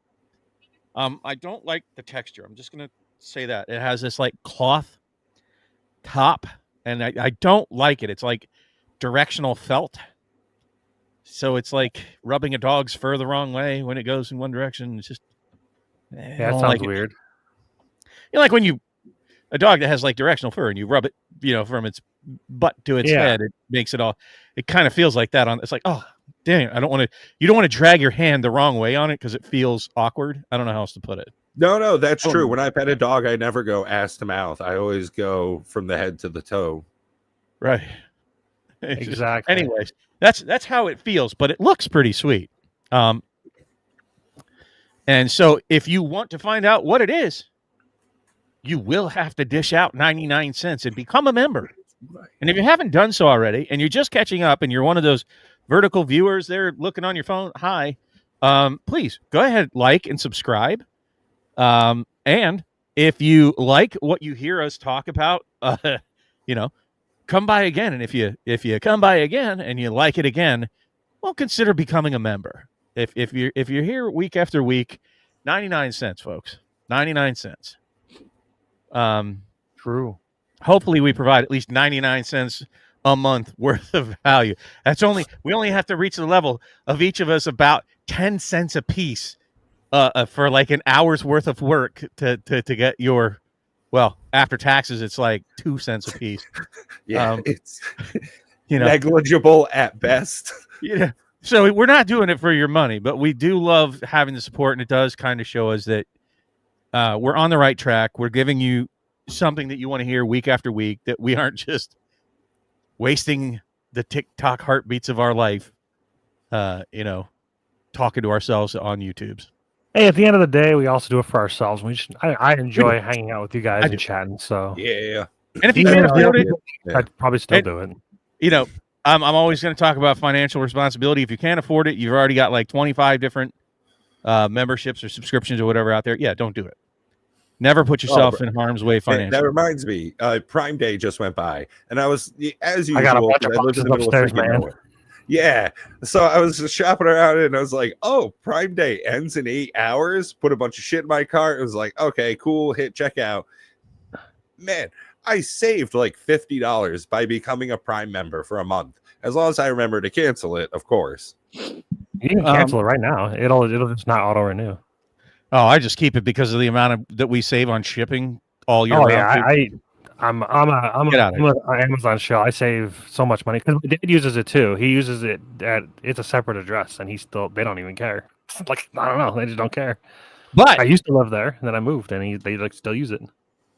Speaker 2: I don't like the texture. I'm just going to say that. It has this like cloth top, and I don't like it. It's like directional felt. So it's like rubbing a dog's fur the wrong way when it goes in one direction. It's just,
Speaker 3: Yeah, that sounds weird.
Speaker 2: You know, like when a dog that has like directional fur and you rub it, from its butt to its head, it makes it all, it kind of feels like that it's like, oh, dang, you don't want to drag your hand the wrong way on it because it feels awkward. I don't know how else to put it.
Speaker 1: No, that's true. When I pet a dog, I never go ass to mouth. I always go from the head to the toe.
Speaker 2: Right.
Speaker 3: Exactly.
Speaker 2: Anyways, that's how it feels, but it looks pretty sweet. And so if you want to find out what it is, you will have to dish out 99 cents and become a member. And if you haven't done so already, and you're just catching up and you're one of those vertical viewers there looking on your phone, hi, please go ahead, like and subscribe. And if you like what you hear us talk about, come by again. And if you come by again and you like it again, well, consider becoming a member. If you're here week after week, 99 cents, folks, 99 cents.
Speaker 3: True.
Speaker 2: Hopefully we provide at least 99 cents a month worth of value. We only have to reach the level of each of us about 10 cents a piece for like an hour's worth of work to get your, well, after taxes, it's like 2 cents a piece.
Speaker 1: Yeah. It's negligible at best.
Speaker 2: Yeah. So we're not doing it for your money, but we do love having the support. And it does kind of show us that we're on the right track. We're giving you something that you want to hear week after week, that we aren't just wasting the TikTok heartbeats of our life, talking to ourselves on YouTube's.
Speaker 3: Hey, at the end of the day, we also do it for ourselves. I enjoy hanging out with you guys and chatting. So
Speaker 1: yeah.
Speaker 2: And if you can't afford it,
Speaker 3: I'd probably still do it.
Speaker 2: I'm always going to talk about financial responsibility. If you can't afford it, you've already got like 25 different memberships or subscriptions or whatever out there. Yeah, don't do it. Never put yourself in harm's way financially.
Speaker 1: That reminds me, Prime Day just went by, and I was, as usual,
Speaker 3: I got a bunch of boxes upstairs, man.
Speaker 1: Yeah, so I was just shopping around, and I was like, "Oh, Prime Day ends in 8 hours." Put a bunch of shit in my cart. It was like, "Okay, cool." Hit checkout. Man, I saved like $50 by becoming a Prime member for a month, as long as I remember to cancel it, of course.
Speaker 3: You can cancel it right now. It'll just not auto renew.
Speaker 2: Oh, I just keep it because of the amount that we save on shipping all year.
Speaker 3: Oh yeah, I'm an Amazon shell. I save so much money because my dad uses it too. He uses it it's a separate address, and they don't even care. Like, I don't know, they just don't care. But I used to live there, and then I moved, and they still use it.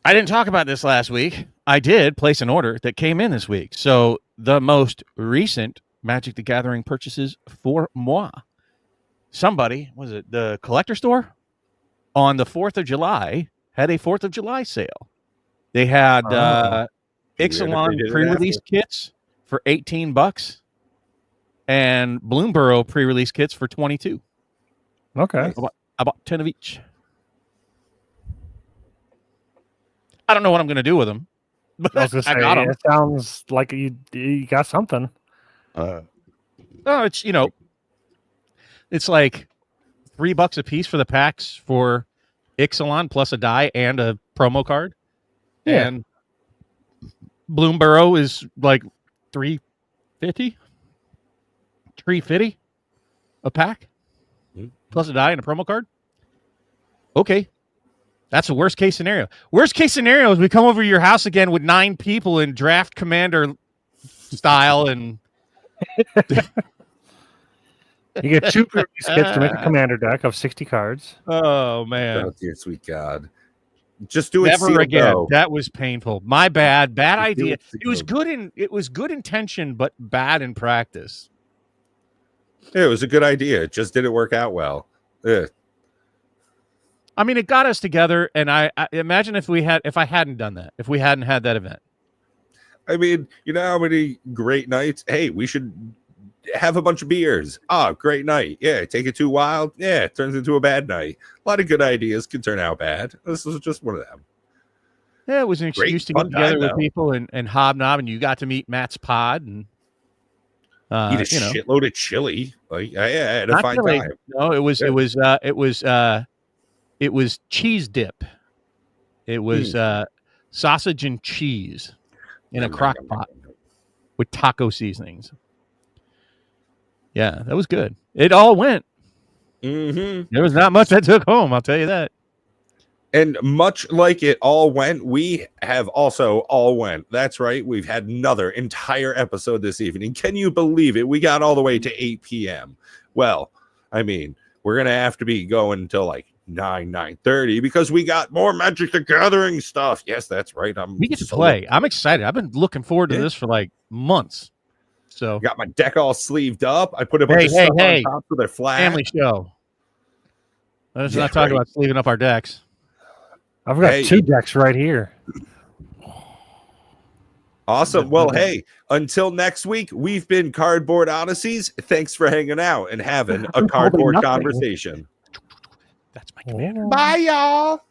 Speaker 2: I didn't talk about this last week. I did place an order that came in this week. So the most recent Magic the Gathering purchases for moi. Somebody, was it the collector store? On the 4th of July, had a 4th of July sale. They had Ixalan pre-release kits for $18 and Bloomborough pre-release kits for $22.
Speaker 3: Okay.
Speaker 2: I bought 10 of each. I don't know what I'm going to do with them. But
Speaker 3: I was gonna say,
Speaker 2: got them.
Speaker 3: It sounds like you got something.
Speaker 2: It's it's like $3 a piece for the packs for Ixalan plus a die and a promo card. Yeah. And Bloomborough is like $350 a pack plus a die and a promo card. Okay. That's the worst case scenario. Worst case scenario is we come over to your house again with 9 people in draft commander style and
Speaker 3: you get 2 pre-release kits to make a commander deck of 60 cards.
Speaker 2: Oh man.
Speaker 1: Oh dear sweet God. Just do it.
Speaker 2: Never again. Though. That was painful. My bad. Bad idea. It was good intention, but bad in practice.
Speaker 1: Yeah, it was a good idea. It just didn't work out well. Ugh.
Speaker 2: I mean, it got us together, and I imagine if I hadn't done that, if we hadn't had that event.
Speaker 1: I mean, you know how many great nights? Hey, we should have a bunch of beers. Oh, great night. Yeah, take it too wild. Yeah, it turns into a bad night. A lot of good ideas can turn out bad. This was just one of them.
Speaker 2: Yeah, it was an excuse to get
Speaker 1: fun
Speaker 2: together
Speaker 1: time,
Speaker 2: with
Speaker 1: though.
Speaker 2: people and hobnob, and you got to meet Matt's pod and
Speaker 1: Eat a
Speaker 2: you know,
Speaker 1: shitload of chili. Like, I had a
Speaker 2: not
Speaker 1: fine
Speaker 2: really.
Speaker 1: time.
Speaker 2: No, it was cheese dip. It was sausage and cheese in a
Speaker 1: Nom, nom,
Speaker 2: crock
Speaker 1: nom, nom,
Speaker 2: pot
Speaker 1: nom.
Speaker 2: with taco seasonings. Yeah, that was good. It all went.
Speaker 1: Mm-hmm.
Speaker 2: There was not much I took home, I'll tell you that.
Speaker 1: And much like it all went, we have also all went. That's right. We've had another entire episode this evening. Can you believe it? We got all the way to 8 p.m. Well, I mean, we're going to have to be going until like 9:30 because we got more Magic the Gathering stuff. Yes, that's right.
Speaker 2: We get to play. I'm excited. I've been looking forward to this for like months. So
Speaker 1: got my deck all sleeved up. I put a bunch of stuff on top so they're flat.
Speaker 2: Family show. Let's not talk about sleeving up our decks.
Speaker 3: I've got 2 decks right here.
Speaker 1: Awesome. Well, hey, until next week, we've been Cardboard Odysseys. Thanks for hanging out and having a cardboard conversation.
Speaker 2: That's my commander.
Speaker 1: Bye, y'all.